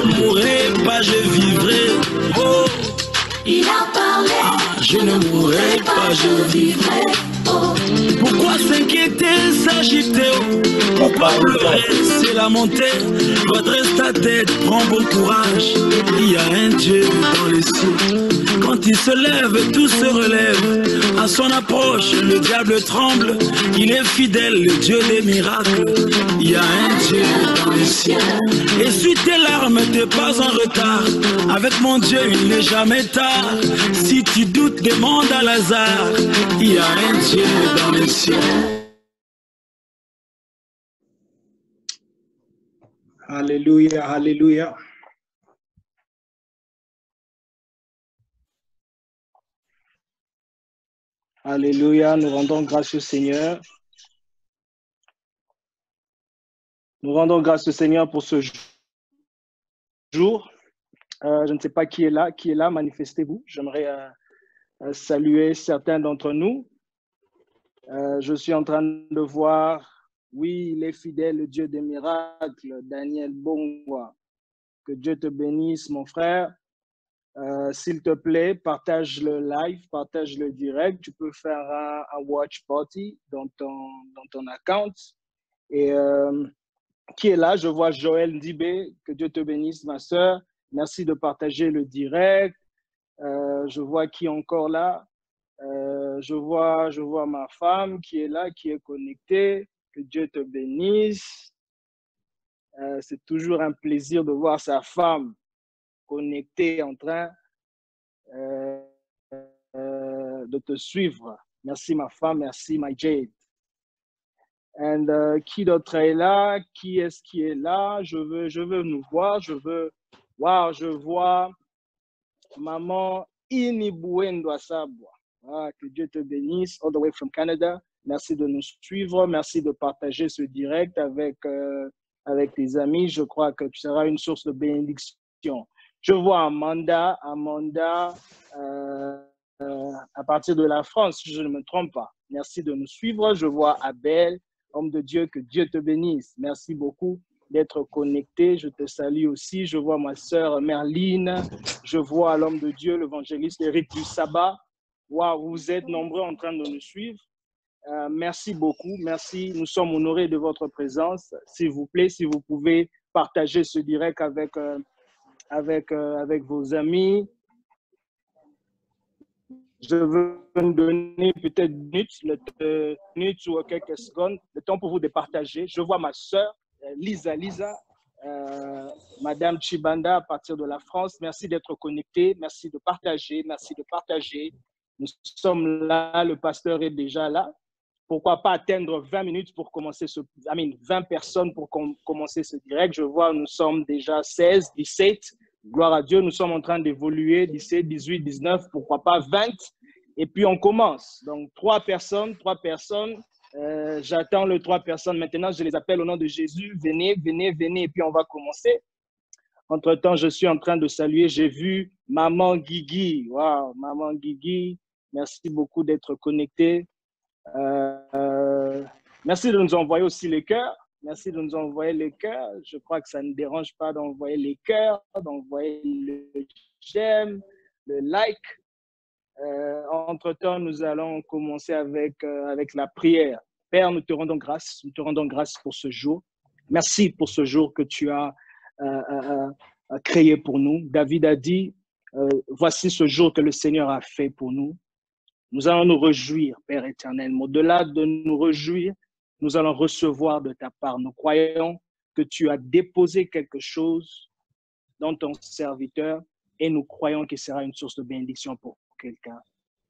ne mourrai pas, je vivrai. Oh, Il a parlé. je ne mourrai pas, je vivrai. Oh, Pourquoi s'inquiéter, s'agiter? Pourquoi pleurer, c'est la montée? Redresse ta tête, prends bon courage. Il y a un Dieu dans les cieux. Quand il se lève, tout se relève. À son approche, le diable tremble. Il est fidèle, le Dieu des miracles. Il y a un Dieu dans les cieux. Essuie tes larmes, t'es pas en retard. Avec mon Dieu, il n'est jamais tard. Si tu doutes, demande à Lazare. Il y a un Dieu dans les cieux. Alléluia, alléluia. Alléluia, nous rendons grâce au Seigneur. Nous rendons grâce au Seigneur pour ce jour. Je ne sais pas qui est là, manifestez-vous. J'aimerais saluer certains d'entre nous. Je suis en train de voir, oui, il est fidèle, le Dieu des miracles, Daniel Bongwa. Que Dieu te bénisse, mon frère. S'il te plaît, partage le live, partage le direct. Tu peux faire un watch party dans ton account. Et qui est là? Je vois Joël Ndibé. Que Dieu te bénisse, ma soeur. Merci de partager le direct. Je vois qui est encore là. Je vois ma femme qui est là, qui est connectée. Que Dieu te bénisse. C'est toujours un plaisir de voir sa femme connectée en train de te suivre. Merci ma femme, merci my Jade. Et qui d'autre est là? Qui est-ce qui est là? Je veux nous voir. Wow, je vois maman Inibuendo Asabwa. Ah, que Dieu te bénisse, all the way from Canada. Merci de nous suivre. Merci de partager ce direct avec tes amis. Je crois que tu seras une source de bénédiction. Je vois Amanda à partir de la France, si je ne me trompe pas. Merci de nous suivre. Je vois Abel, homme de Dieu, que Dieu te bénisse. Merci beaucoup d'être connecté. Je te salue aussi. Je vois ma sœur Merline. Je vois l'homme de Dieu, l'évangéliste Éric du Sabbat. Wow, vous êtes nombreux en train de nous suivre. Merci beaucoup. Merci. Nous sommes honorés de votre présence. S'il vous plaît, si vous pouvez partager ce direct avec vos amis. Je veux me donner peut-être minutes ou quelques secondes, le temps pour vous de partager. Je vois ma sœur, Lisa, Madame Chibanda, à partir de la France. Merci d'être connecté, merci de partager, Nous sommes là, le pasteur est déjà là. Pourquoi pas atteindre 20 minutes pour commencer 20 personnes pour commencer ce direct. Je vois, nous sommes déjà 16, 17. Gloire à Dieu, nous sommes en train d'évoluer, 17, 18, 19, pourquoi pas 20. Et puis on commence. Donc 3 personnes. J'attends les 3 personnes. Maintenant, je les appelle au nom de Jésus. Venez. Et puis on va commencer. Entre-temps, je suis en train de saluer. J'ai vu Maman Guigui. Waouh, Maman Guigui. Merci beaucoup d'être connecté. Merci de nous envoyer aussi les cœurs. Merci de nous envoyer les cœurs. Je crois que ça ne dérange pas d'envoyer les cœurs, d'envoyer le j'aime, le like. Entre-temps, nous allons commencer avec la prière. Père, nous te rendons grâce. Nous te rendons grâce pour ce jour. Merci pour ce jour que tu as créé pour nous. David a dit, voici ce jour que le Seigneur a fait pour nous. Nous allons nous réjouir, Père éternel. Au-delà de nous réjouir, nous allons recevoir de ta part. Nous croyons que tu as déposé quelque chose dans ton serviteur et nous croyons qu'il sera une source de bénédiction pour quelqu'un.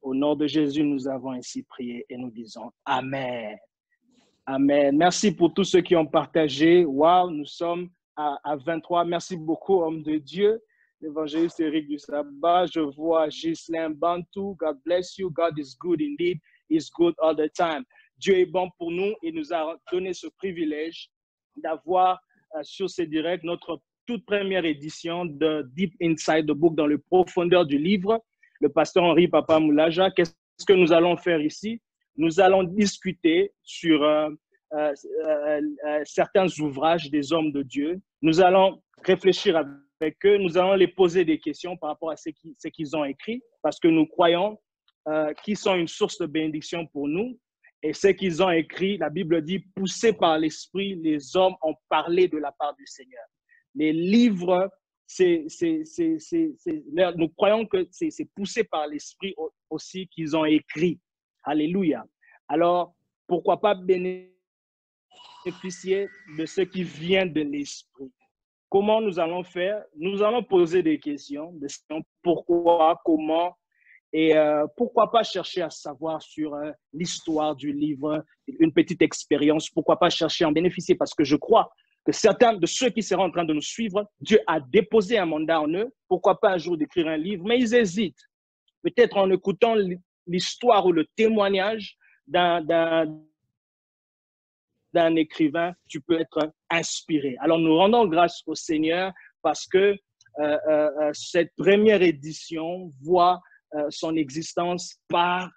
Au nom de Jésus, nous avons ainsi prié et nous disons Amen. Amen. Merci pour tous ceux qui ont partagé. Wow, nous sommes à 23. Merci beaucoup, homme de Dieu. L'évangéliste Éric du Sabbat, je vois Ghislain Bantou. God bless you. God is good indeed. He's good all the time. Dieu est bon pour nous et nous a donné ce privilège d'avoir sur ce direct notre toute première édition de Deep Inside the Book, dans le profondeur du livre. Le pasteur Henri Papa Moulaja. Qu'est-ce que nous allons faire ici? Nous allons discuter sur certains ouvrages des hommes de Dieu. Nous allons réfléchir avec eux. Nous allons les poser des questions par rapport à ce qu'ils ont écrit, parce que nous croyons qu'ils sont une source de bénédiction pour nous. Et ce qu'ils ont écrit, la Bible dit, poussés par l'Esprit, les hommes ont parlé de la part du Seigneur. Les livres, nous croyons que c'est poussé par l'Esprit aussi qu'ils ont écrit. Alléluia. Alors, pourquoi pas bénéficier de ce qui vient de l'Esprit? Comment nous allons faire? Nous allons poser des questions, pourquoi, comment, et pourquoi pas chercher à savoir sur l'histoire du livre, une petite expérience, pourquoi pas chercher à en bénéficier, parce que je crois que certains de ceux qui seront en train de nous suivre, Dieu a déposé un mandat en eux, pourquoi pas un jour d'écrire un livre, mais ils hésitent. Peut-être en écoutant l'histoire ou le témoignage d'un écrivain, tu peux être inspiré. Alors nous rendons grâce au Seigneur parce que cette première édition voit son existence par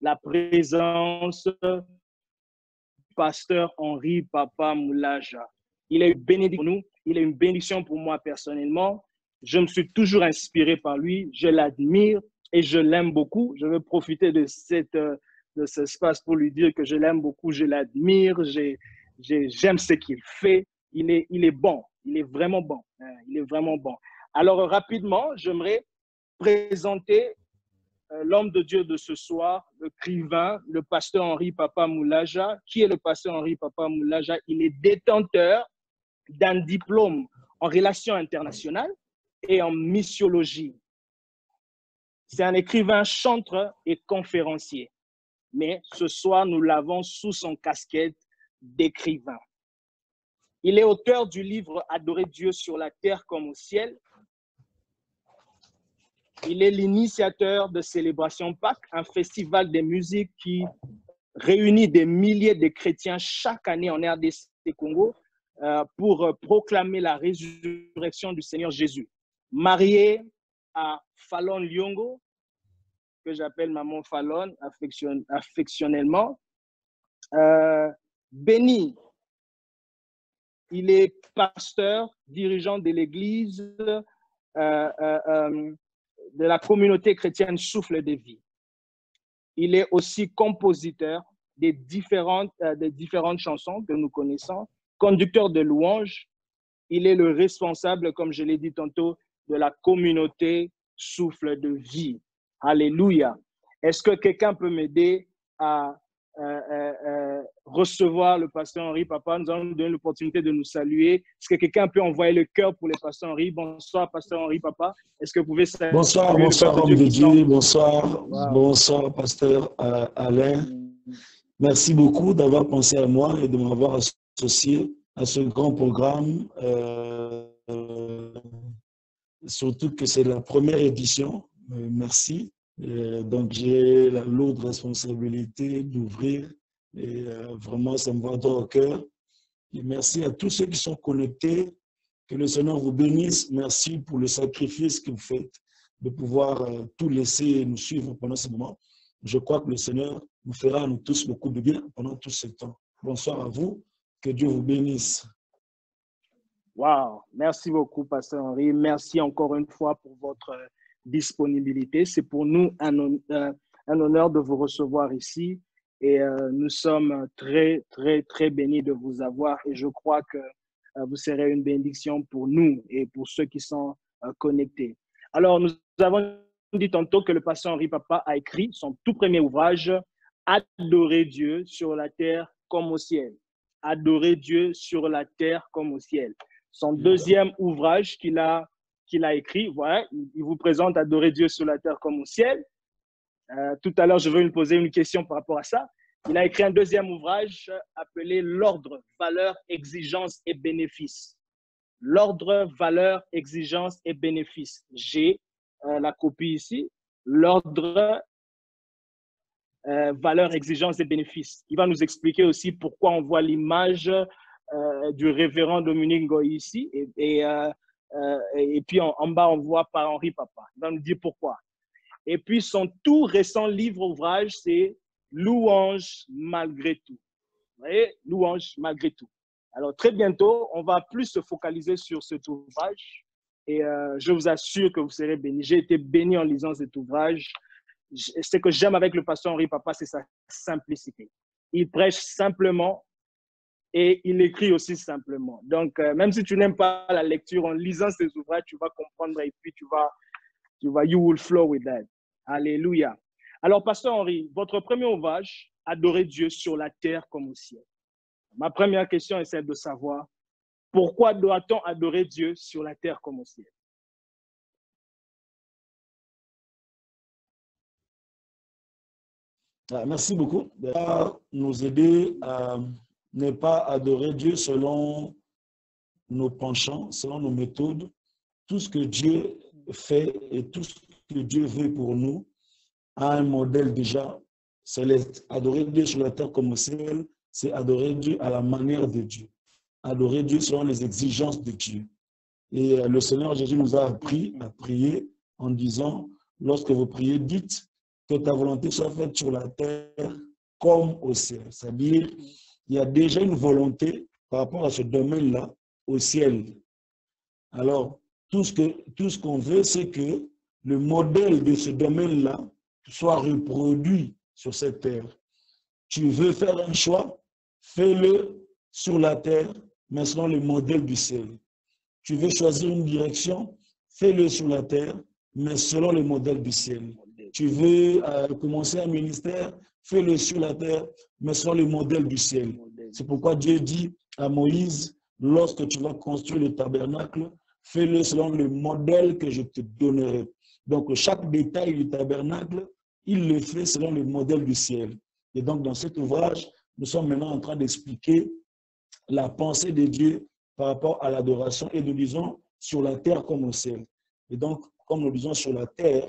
la présence du pasteur Henri Papa Moulaja. Il est une bénédiction pour nous, il est une bénédiction pour moi personnellement. Je me suis toujours inspiré par lui, je l'admire et je l'aime beaucoup. Je veux profiter de cet espace pour lui dire que je l'aime beaucoup, je l'admire, j'aime ce qu'il fait. Il est bon, il est vraiment bon. Il est vraiment bon. Alors rapidement, j'aimerais présenter l'homme de Dieu de ce soir, l'écrivain, le pasteur Henri Papa Moulaja. Qui est le pasteur Henri Papa Moulaja? Il est détenteur d'un diplôme en relations internationales et en missiologie. C'est un écrivain, chanteur et conférencier. Mais ce soir, nous l'avons sous son casquette d'écrivain. Il est auteur du livre « Adorer Dieu sur la terre comme au ciel ». Il est l'initiateur de Célébration Pâques, un festival de musique qui réunit des milliers de chrétiens chaque année en RDC Congo pour proclamer la résurrection du Seigneur Jésus. Marié à Fallon Lyongo, que j'appelle Maman Fallon affectionnellement. Béni, il est pasteur, dirigeant de l'église de la communauté chrétienne Souffle de Vie. Il est aussi compositeur des différentes chansons que nous connaissons, conducteur de louanges. Il est le responsable, comme je l'ai dit tantôt, de la communauté Souffle de Vie. Alléluia. Est-ce que quelqu'un peut m'aider à recevoir le pasteur Henri Papa? Nous allons nous donner l'opportunité de nous saluer. Est-ce que quelqu'un peut envoyer le cœur pour le pasteur Henri? Bonsoir, pasteur Henri Papa. Est-ce que vous pouvez saluer? Bonsoir, homme de Dieu. Bonsoir, wow. Bonsoir, pasteur Alain. Merci beaucoup d'avoir pensé à moi et de m'avoir associé à ce grand programme. Surtout que c'est la première édition. Merci. Donc, j'ai la lourde responsabilité d'ouvrir et vraiment, ça me va droit au cœur. Et merci à tous ceux qui sont connectés. Que le Seigneur vous bénisse. Merci pour le sacrifice que vous faites de pouvoir tout laisser et nous suivre pendant ce moment. Je crois que le Seigneur nous fera à nous tous beaucoup de bien pendant tout ce temps. Bonsoir à vous. Que Dieu vous bénisse. Wow. Merci beaucoup, pasteur Henri. Merci encore une fois pour votre disponibilité. C'est pour nous un honneur de vous recevoir ici et nous sommes très, très, très bénis de vous avoir et je crois que vous serez une bénédiction pour nous et pour ceux qui sont connectés. Alors, nous avons dit tantôt que le pasteur Henri Papa a écrit son tout premier ouvrage, Adorer Dieu sur la terre comme au ciel. Adorer Dieu sur la terre comme au ciel. Son deuxième ouvrage qu'il a écrit, voilà, il vous présente Adorer Dieu sur la terre comme au ciel. Tout à l'heure, je veux lui poser une question par rapport à ça. Il a écrit un deuxième ouvrage appelé L'ordre, valeurs, exigences et bénéfices. L'ordre, valeurs, exigences et bénéfices. J'ai la copie ici. L'ordre, valeurs, exigences et bénéfices. Il va nous expliquer aussi pourquoi on voit l'image du révérend Dominique Ngoï ici et puis en bas, on voit par Henri Papa. Il va nous dire pourquoi. Et puis, son tout récent livre-ouvrage, c'est Louange malgré tout. Vous voyez, Louange malgré tout. Alors, très bientôt, on va plus se focaliser sur cet ouvrage Et je vous assure que vous serez bénis. J'ai été béni en lisant cet ouvrage. Ce que j'aime avec le pasteur Henri Papa, c'est sa simplicité. Il prêche simplement et il écrit aussi simplement. Donc, même si tu n'aimes pas la lecture, en lisant ces ouvrages, tu vas comprendre et puis you will flow with that. Alléluia. Alors, pasteur Henri, votre premier ouvrage, Adorer Dieu sur la terre comme au ciel. Ma première question est celle de savoir pourquoi doit-on adorer Dieu sur la terre comme au ciel? Merci beaucoup. Ça va nous aider à ne pas adorer Dieu selon nos penchants, selon nos méthodes. Tout ce que Dieu fait et tout ce que Dieu veut pour nous a un modèle déjà céleste. Adorer Dieu sur la terre comme au ciel, c'est adorer Dieu à la manière de Dieu. Adorer Dieu selon les exigences de Dieu. Et le Seigneur Jésus nous a appris à prier en disant, lorsque vous priez, dites que ta volonté soit faite sur la terre comme au ciel. C'est-à-dire, il y a déjà une volonté par rapport à ce domaine-là au ciel. Alors, tout ce qu'on veut, c'est que le modèle de ce domaine-là soit reproduit sur cette terre. Tu veux faire un choix, fais-le sur la terre, mais selon le modèle du ciel. Tu veux choisir une direction, fais-le sur la terre, mais selon le modèle du ciel. Tu veux commencer un ministère, fais-le sur la terre, mais selon le modèle du ciel. C'est pourquoi Dieu dit à Moïse, lorsque tu vas construire le tabernacle, fais-le selon le modèle que je te donnerai. Donc, chaque détail du tabernacle, il le fait selon le modèle du ciel. Et donc, dans cet ouvrage, nous sommes maintenant en train d'expliquer la pensée de Dieu par rapport à l'adoration et nous disons sur la terre comme au ciel. Et donc, comme nous disons sur la terre,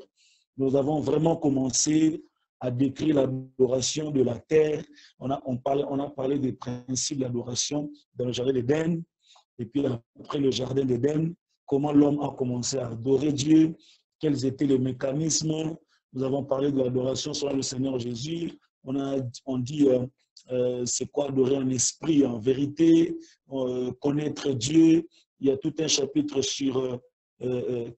nous avons vraiment commencé à décrire l'adoration de la terre. On a parlé des principes d'adoration dans le jardin d'Éden. Et puis après le jardin d'Éden, comment l'homme a commencé à adorer Dieu, quels étaient les mécanismes. Nous avons parlé de l'adoration selon le Seigneur Jésus. On dit c'est quoi adorer en esprit, en vérité, connaître Dieu. Il y a tout un chapitre sur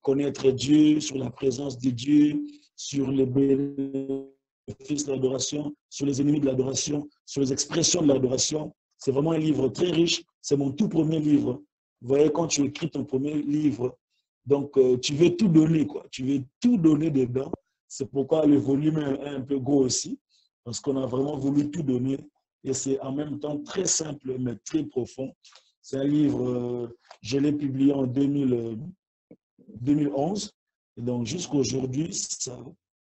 connaître Dieu, sur la présence de Dieu, sur les bénéfices de l'adoration, sur les ennemis de l'adoration, sur les expressions de l'adoration. C'est vraiment un livre très riche. C'est mon tout premier livre. Vous voyez, quand tu écris ton premier livre, donc tu veux tout donner, quoi. Tu veux tout donner dedans. C'est pourquoi le volume est un peu gros aussi, parce qu'on a vraiment voulu tout donner. Et c'est en même temps très simple, mais très profond. C'est un livre, je l'ai publié en 2011. Et donc, jusqu'à aujourd'hui,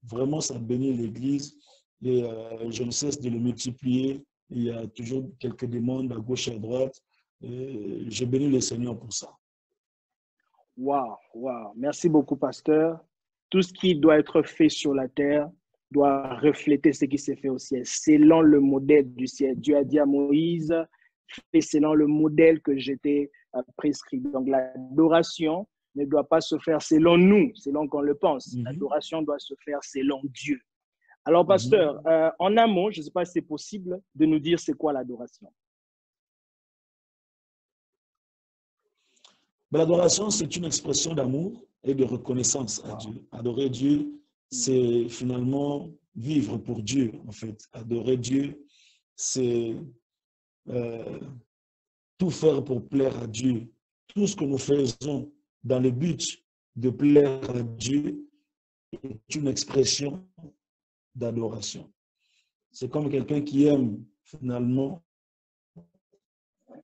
vraiment, ça bénit l'Église. Et je ne cesse de le multiplier. Il y a toujours quelques demandes à gauche et à droite. Je bénis le Seigneur pour ça. Wow, wow. Merci beaucoup, pasteur. Tout ce qui doit être fait sur la terre doit refléter ce qui s'est fait au ciel, selon le modèle du ciel. Dieu a dit à Moïse, fais selon le modèle que j'étais prescrit. Donc, l'adoration ne doit pas se faire selon nous, selon qu'on le pense. L'adoration doit se faire selon Dieu. Alors, pasteur, en un mot, je ne sais pas si c'est possible de nous dire c'est quoi l'adoration. L'adoration, c'est une expression d'amour et de reconnaissance à Dieu. Adorer Dieu, c'est finalement vivre pour Dieu, en fait. Adorer Dieu, c'est tout faire pour plaire à Dieu. Tout ce que nous faisons dans le but de plaire à Dieu est une expression d'adoration. C'est comme quelqu'un qui aime finalement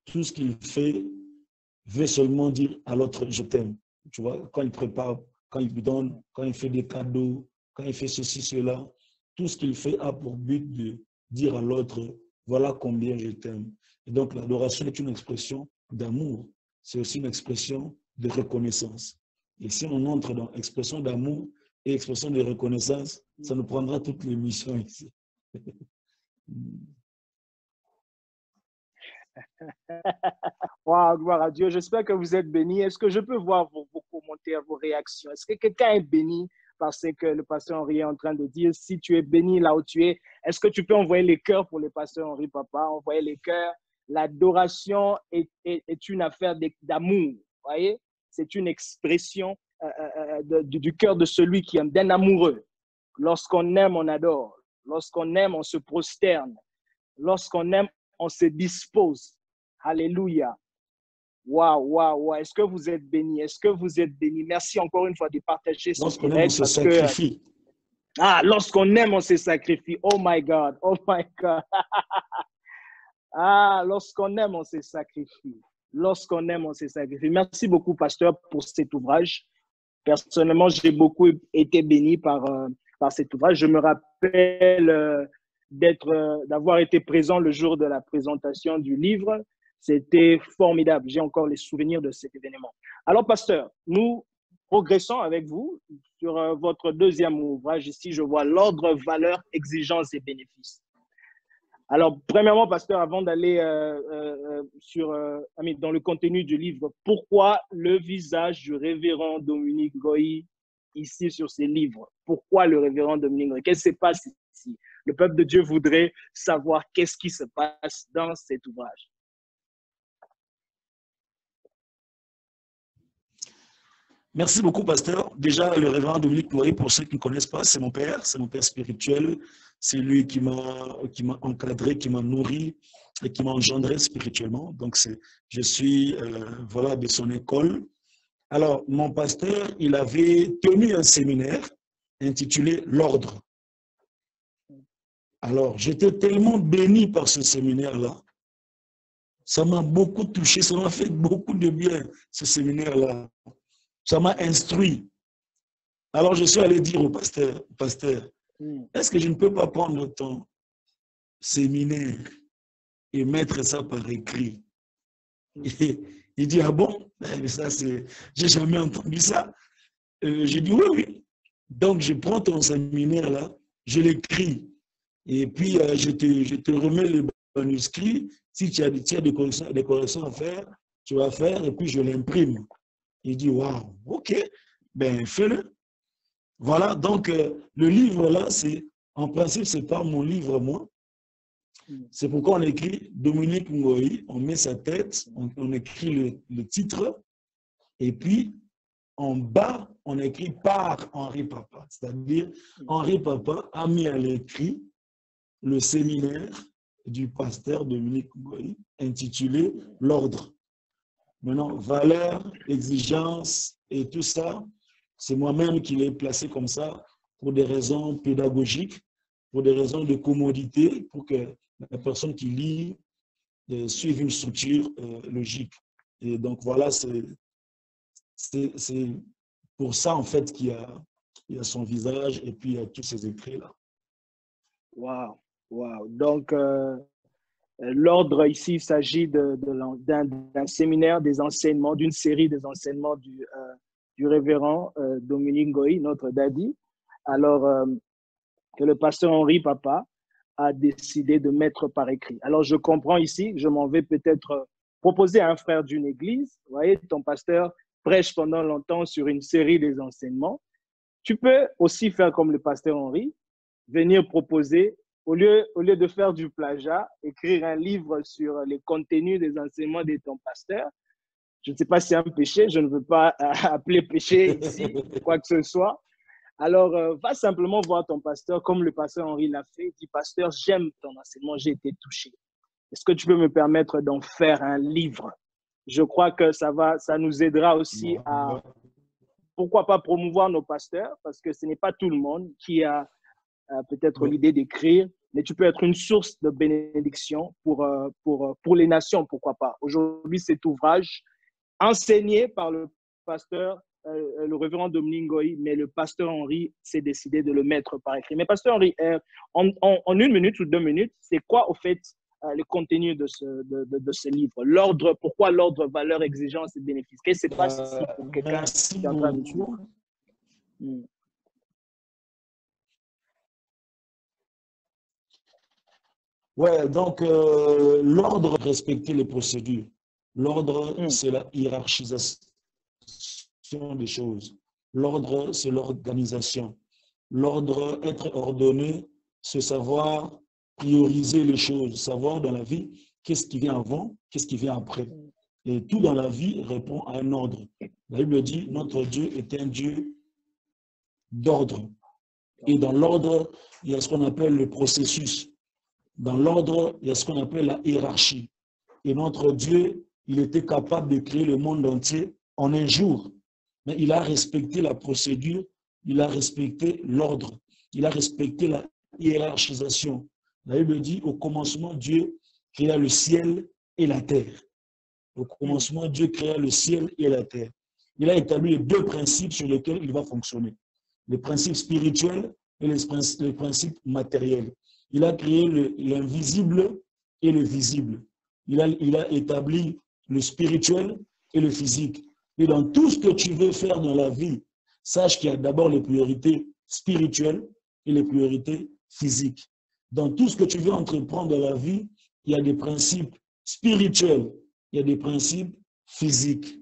tout ce qu'il fait, veut seulement dire à l'autre, je t'aime. Tu vois, quand il prépare, quand il donne, quand il fait des cadeaux, quand il fait ceci, cela, tout ce qu'il fait a pour but de dire à l'autre, voilà combien je t'aime. Et donc, l'adoration est une expression d'amour. C'est aussi une expression de reconnaissance. Et si on entre dans expression d'amour et expression de reconnaissance, ça nous prendra toutes les missions ici. Wow, gloire à Dieu. J'espère que vous êtes bénis. Est-ce que je peux voir vos commentaires, vos réactions? Est-ce que quelqu'un est béni par ce que le pasteur Henri est en train de dire? Si tu es béni là où tu es, est-ce que tu peux envoyer les cœurs pour le pasteur Henri Papa? Envoyer les cœurs. L'adoration est une affaire d'amour. Voyez? c'est une expression du cœur de celui qui aime, d'un amoureux. Lorsqu'on aime, on adore. Lorsqu'on aime, on se prosterne. Lorsqu'on aime, on se dispose. Alléluia. Waouh, waouh, waouh. Est-ce que vous êtes bénis? Est-ce que vous êtes bénis? Merci encore une fois de partager ce Lorsqu'on aime, on se sacrifie. Lorsqu'on aime, on se sacrifie. Oh my God, oh my God. Lorsqu'on aime, on se sacrifie. Lorsqu'on aime, on se sacrifie. Merci beaucoup, pasteur, pour cet ouvrage. Personnellement, j'ai beaucoup été béni par cet ouvrage. Je me rappelle d'avoir été présent le jour de la présentation du livre. C'était formidable. J'ai encore les souvenirs de cet événement. Alors, pasteur, nous progressons avec vous sur votre deuxième ouvrage. Ici, je vois l'ordre, valeurs, exigences et bénéfices. Alors, premièrement, pasteur, avant d'aller dans le contenu du livre, pourquoi le visage du révérend Dominique Ngoï ici sur ces livres? Pourquoi le révérend Dominique Ngoï? Qu'est-ce qui se passe ici? Le peuple de Dieu voudrait savoir qu'est-ce qui se passe dans cet ouvrage. Merci beaucoup, pasteur. Déjà, le révérend Dominique Ngoï, pour ceux qui ne connaissent pas, c'est mon père spirituel. C'est lui qui m'a encadré, qui m'a nourri et qui m'a engendré spirituellement. Donc, je suis voilà, de son école. Alors, mon pasteur, il avait tenu un séminaire intitulé « L'Ordre ». Alors, j'étais tellement béni par ce séminaire-là. Ça m'a beaucoup touché, ça m'a fait beaucoup de bien, ce séminaire-là. Ça m'a instruit. Alors, je suis allé dire au pasteur, est-ce que je ne peux pas prendre ton séminaire et mettre ça par écrit? Et il dit, ah bon? Ça, j'ai jamais entendu ça. J'ai dit, oui. Donc, je prends ton séminaire là, je l'écris. Et puis, je te remets le manuscrit. Si tu as des corrections à faire, tu vas faire et puis je l'imprime. Il dit, waouh, ok, ben fais-le. Voilà, donc le livre là, en principe, ce n'est pas mon livre, moi. C'est pourquoi on écrit Dominique Ngoï, on met sa tête, on écrit le titre, et puis en bas, on écrit par Henri Papa. C'est-à-dire, Henri Papa a mis à l'écrit le séminaire du pasteur Dominique Ngoï, intitulé L'Ordre. Maintenant, valeurs, exigences et tout ça, c'est moi-même qui l'ai placé comme ça pour des raisons pédagogiques, pour des raisons de commodité, pour que la personne qui lit suive une structure logique. Et donc voilà, c'est pour ça en fait qu'il y a son visage et puis il y a tous ces écrits-là. Waouh, waouh. Donc, l'ordre ici, il s'agit d'un séminaire des enseignements, d'une série des enseignements du révérend Dominique Ngoï, notre daddy. Alors, que le pasteur Henri Papa a décidé de mettre par écrit. Alors, je comprends ici, je m'en vais peut-être proposer à un frère d'une église. Vous voyez, ton pasteur prêche pendant longtemps sur une série des enseignements. Tu peux aussi faire comme le pasteur Henri, venir proposer, au lieu de faire du plagiat, écrire un livre sur les contenus des enseignements de ton pasteur. Je ne sais pas si c'est un péché, je ne veux pas appeler péché ici, quoi que ce soit. Alors, va simplement voir ton pasteur, comme le pasteur Henri l'a fait. Dis, pasteur, j'aime ton enseignement, j'ai été touché. Est-ce que tu peux me permettre d'en faire un livre? Je crois que ça nous aidera aussi à, pourquoi pas, promouvoir nos pasteurs, parce que ce n'est pas tout le monde qui a peut-être l'idée d'écrire, mais tu peux être une source de bénédiction pour les nations, pourquoi pas. Aujourd'hui, cet ouvrage, enseigné par le pasteur, le révérend Dominique Ngoï, mais le pasteur Henri s'est décidé de le mettre par écrit. Mais pasteur Henri, en 1 minute ou 2 minutes, c'est quoi au fait le contenu de ce livre? L'ordre, pourquoi l'ordre, valeur, exigence et bénéfice? Qu'est-ce qui se passe ici pour quelqu'un qui est en train de suivre? Ouais, donc l'ordre, respecter les procédures. L'ordre, c'est la hiérarchisation des choses. L'ordre, c'est l'organisation. L'ordre, être ordonné, c'est savoir prioriser les choses, savoir dans la vie qu'est-ce qui vient avant, qu'est-ce qui vient après. Et tout dans la vie répond à un ordre. La Bible dit, notre Dieu est un Dieu d'ordre. Et dans l'ordre, il y a ce qu'on appelle le processus. Dans l'ordre, il y a ce qu'on appelle la hiérarchie. Et notre Dieu, il était capable de créer le monde entier en un jour. Mais il a respecté la procédure, il a respecté l'ordre, il a respecté la hiérarchisation. La Bible dit, au commencement, Dieu créa le ciel et la terre. Au commencement, Dieu créa le ciel et la terre. Il a établi les deux principes sur lesquels il va fonctionner. Les principes spirituels et les principes matériels. Il a créé l'invisible et le visible. Il a établi le spirituel et le physique. Et dans tout ce que tu veux faire dans la vie, sache qu'il y a d'abord les priorités spirituelles et les priorités physiques. Dans tout ce que tu veux entreprendre dans la vie, il y a des principes spirituels, il y a des principes physiques.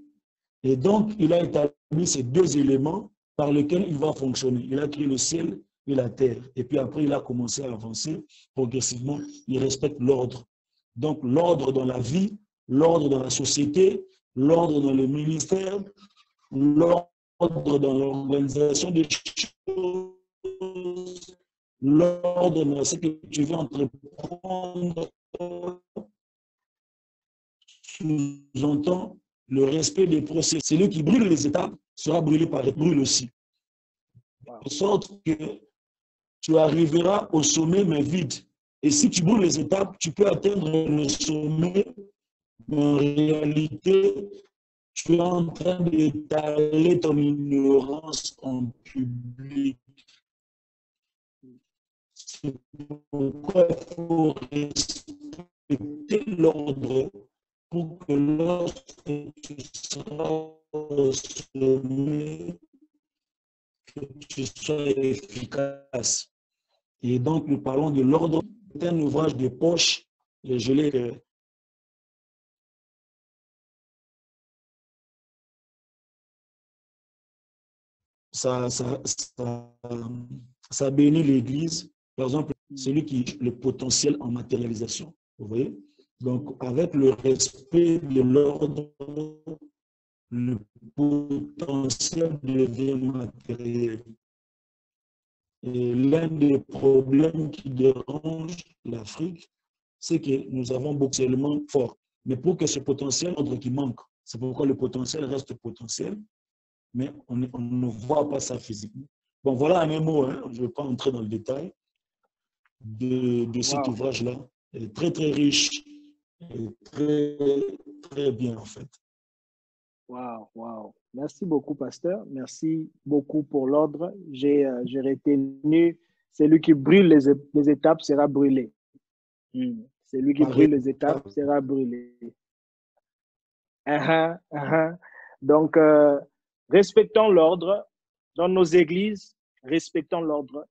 Et donc, il a établi ces deux éléments par lesquels il va fonctionner. Il a créé le ciel et la terre. Et puis après, il a commencé à avancer progressivement. Il respecte l'ordre. Donc, l'ordre dans la vie, l'ordre dans la société, l'ordre dans le ministère, l'ordre dans l'organisation des choses, l'ordre dans ce que tu veux entreprendre, sous-entend le respect des procès. Celui qui brûle les étapes sera brûlé par les brûle aussi. De sorte que tu arriveras au sommet, mais vide. Et si tu brûles les étapes, tu peux atteindre le sommet, mais en réalité, tu es en train d'étaler ton ignorance en public. C'est pourquoi il faut respecter l'ordre pour que lorsque tu seras au sommet, que tu sois efficace. Et donc, nous parlons de l'ordre. C'est un ouvrage de poche. Et je l'ai. Ça bénit l'Église. Par exemple, celui qui a le potentiel en matérialisation. Vous voyez? Donc, avec le respect de l'ordre, le potentiel devient matériel. Et l'un des problèmes qui dérange l'Afrique, c'est que nous avons beaucoup d'éléments forts. Mais pour que ce potentiel, ordre qui manque, c'est pourquoi le potentiel reste potentiel, mais on ne voit pas ça physiquement. Bon, voilà un mot, hein. Je ne vais pas entrer dans le détail de cet ouvrage-là. Il est très, très riche et très, très bien, en fait. Wow. Merci beaucoup, pasteur. Merci beaucoup pour l'ordre. J'ai retenu, celui qui brûle les étapes sera brûlé. Celui qui brûle les étapes sera brûlé. Donc, respectons l'ordre dans nos églises, respectons l'ordre.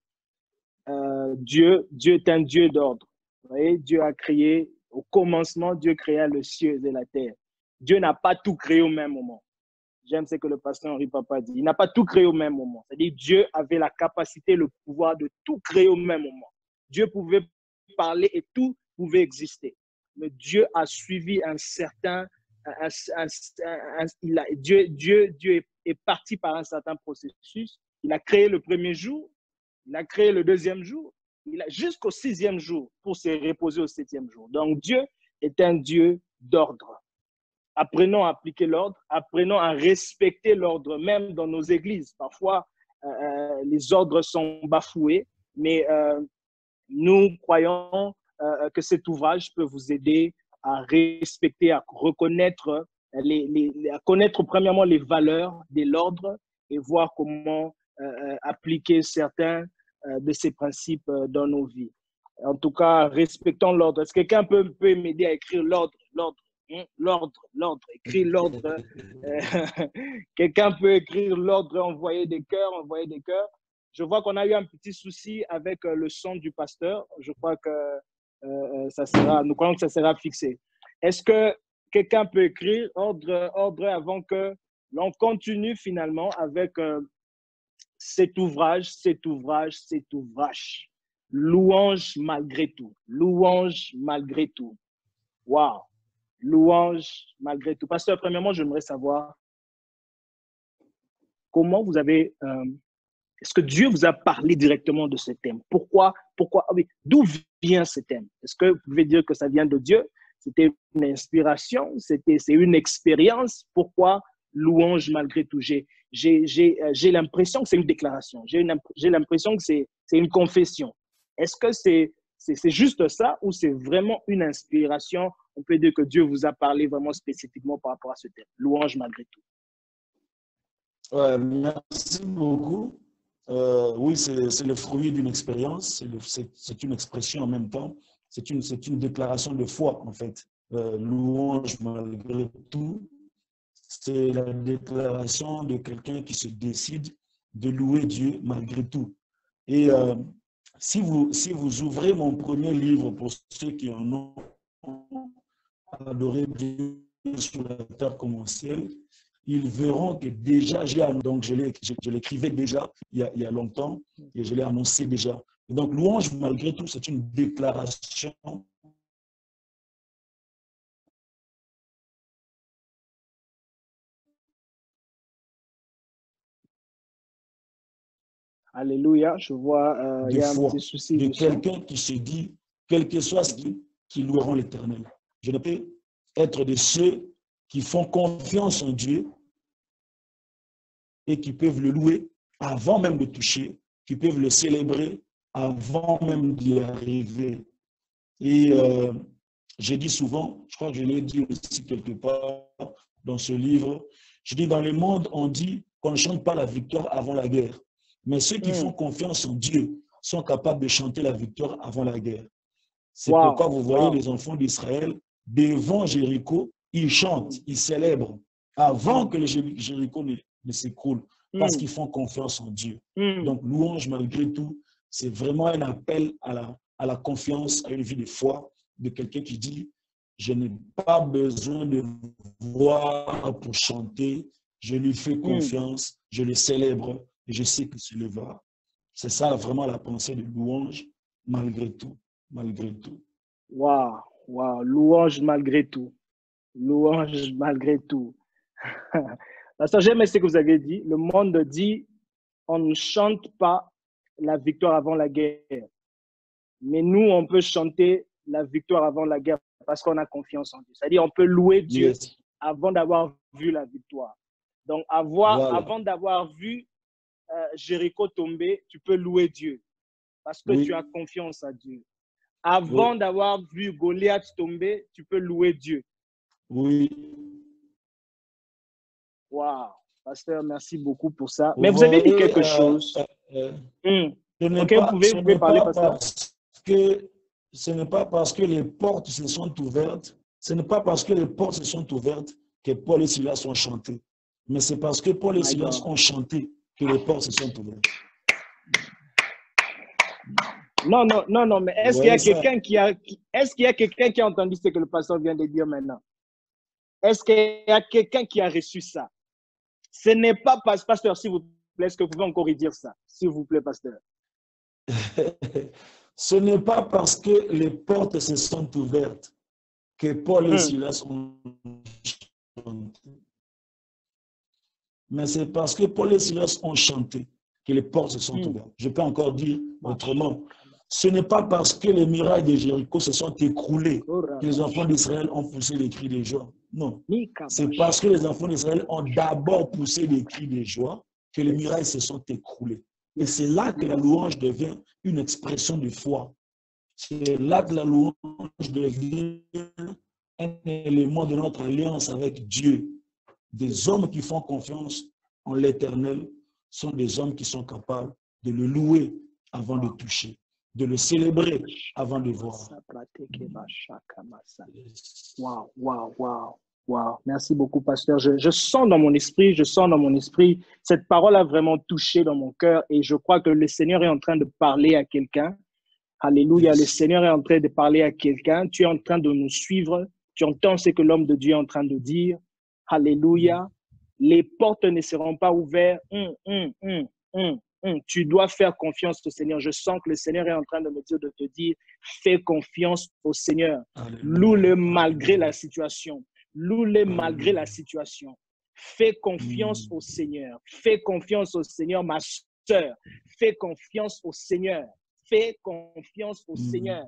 Dieu est un Dieu d'ordre. Vous voyez, Dieu a créé, au commencement, Dieu créa le ciel et la terre. Dieu n'a pas tout créé au même moment. J'aime ce que le pasteur Henri Papa dit. Il n'a pas tout créé au même moment. C'est-à-dire Dieu avait la capacité, le pouvoir de tout créer au même moment. Dieu pouvait parler et tout pouvait exister. Mais Dieu a suivi un certain... Dieu est parti par un certain processus. Il a créé le premier jour, il a créé le deuxième jour, jusqu'au 6e jour pour se reposer au 7e jour. Donc Dieu est un Dieu d'ordre. Apprenons à appliquer l'ordre, apprenons à respecter l'ordre, même dans nos églises. Parfois, les ordres sont bafoués, mais nous croyons que cet ouvrage peut vous aider à respecter, à reconnaître, à connaître premièrement les valeurs de l'ordre et voir comment appliquer certains de ces principes dans nos vies. En tout cas, respectons l'ordre. Est-ce que quelqu'un peut m'aider à écrire l'ordre? Écrire l'ordre. Quelqu'un peut écrire l'ordre, envoyer des cœurs. Je vois qu'on a eu un petit souci avec le son du pasteur. Je crois que nous croyons que ça sera fixé. Est-ce que quelqu'un peut écrire ordre avant que l'on continue finalement avec cet ouvrage. Louange malgré tout. Wow. louange malgré tout. Pasteur, premièrement, j'aimerais savoir comment vous avez... est-ce que Dieu vous a parlé directement de ce thème? Pourquoi ah oui, d'où vient ce thème? Est-ce que vous pouvez dire que ça vient de Dieu? C'était une inspiration? C'est une expérience? Pourquoi louange malgré tout? J'ai l'impression que c'est une déclaration. J'ai l'impression que c'est une confession. Est-ce que c'est juste ça ou c'est vraiment une inspiration? On peut dire que Dieu vous a parlé vraiment spécifiquement par rapport à ce thème. Louange malgré tout. Ouais, merci beaucoup. Oui, c'est le fruit d'une expérience, c'est une expression en même temps, c'est une déclaration de foi en fait. Louange malgré tout, c'est la déclaration de quelqu'un qui se décide de louer Dieu malgré tout. Et si vous ouvrez mon premier livre, pour ceux qui en ont adoré Dieu sur la terre comme au ciel, ils verront que déjà, donc je l'écrivais déjà il y a longtemps et je l'ai annoncé déjà. Et donc, louange, malgré tout, c'est une déclaration. Alléluia, je vois, il y a un petit souci de quelqu'un qui se dit, quel que soit ce qui loueront l'Éternel. Je ne peux être de ceux qui font confiance en Dieu et qui peuvent le louer avant même de toucher, qui peuvent le célébrer avant même d'y arriver. Et je dis souvent, je crois que je l'ai dit aussi quelque part dans ce livre, je dis dans le monde, on dit qu'on ne chante pas la victoire avant la guerre. Mais ceux qui font confiance en Dieu sont capables de chanter la victoire avant la guerre. C'est pourquoi vous voyez les enfants d'Israël, devant Jéricho, ils chantent, ils célèbrent avant que le Jéricho ne s'écroule, parce qu'ils font confiance en Dieu. Donc, louange malgré tout, c'est vraiment un appel à la confiance, à une vie de foi, de quelqu'un qui dit, je n'ai pas besoin de voix pour chanter, je lui fais confiance, je le célèbre, et je sais que c'est le vrai. C'est ça vraiment la pensée de louange malgré tout, malgré tout. Waouh, louange malgré tout. Louange malgré tout. Pasteur, j'aime ce que vous avez dit. Le monde dit, on ne chante pas la victoire avant la guerre. Mais nous, on peut chanter la victoire avant la guerre parce qu'on a confiance en Dieu. C'est-à-dire, on peut louer Dieu avant d'avoir vu la victoire. Donc, avant d'avoir vu Jéricho tomber, tu peux louer Dieu parce que tu as confiance en Dieu. Avant d'avoir vu Goliath tomber, tu peux louer Dieu. Oui. Waouh, pasteur, merci beaucoup pour ça. Mais vous avez dit quelque chose. Vous pouvez parler, pasteur. Ce n'est pas parce que les portes se sont ouvertes, ce n'est pas parce que les portes se sont ouvertes que Paul et Silas ont chanté. Mais c'est parce que Paul et Silas ont chanté que les portes se sont ouvertes. Non, mais est-ce qu'il y a quelqu'un qui a quelqu'un qui a entendu ce que le pasteur vient de dire maintenant? Est-ce qu'il y a quelqu'un qui a reçu ça? Ce n'est pas pasteur, s'il vous plaît, est-ce que vous pouvez encore y dire ça? S'il vous plaît, pasteur. Ce n'est pas parce que les portes se sont ouvertes que Paul et Silas ont chanté. Mais c'est parce que Paul et Silas ont chanté que les portes se sont ouvertes. Je peux encore dire autrement. Ce n'est pas parce que les murailles de Jéricho se sont écroulées que les enfants d'Israël ont poussé les cris de joie. Non. C'est parce que les enfants d'Israël ont d'abord poussé les cris de joie que les murailles se sont écroulées. Et c'est là que la louange devient une expression de foi. C'est là que la louange devient un élément de notre alliance avec Dieu. Des hommes qui font confiance en l'Éternel sont des hommes qui sont capables de le louer avant de toucher, de le célébrer avant de voir. Waouh. Merci beaucoup, pasteur. Je sens dans mon esprit, cette parole a vraiment touché dans mon cœur et je crois que le Seigneur est en train de parler à quelqu'un. Alléluia, le Seigneur est en train de parler à quelqu'un. Tu es en train de nous suivre. Tu entends ce que l'homme de Dieu est en train de dire. Alléluia. Les portes ne seront pas ouvertes. Tu dois faire confiance au Seigneur. Je sens que le Seigneur est en train de te dire, fais confiance au Seigneur. Loue-le malgré la situation. Loue-le malgré la situation. Fais confiance au Seigneur. Fais confiance au Seigneur, ma sœur. Fais confiance au Seigneur. Fais confiance au Seigneur.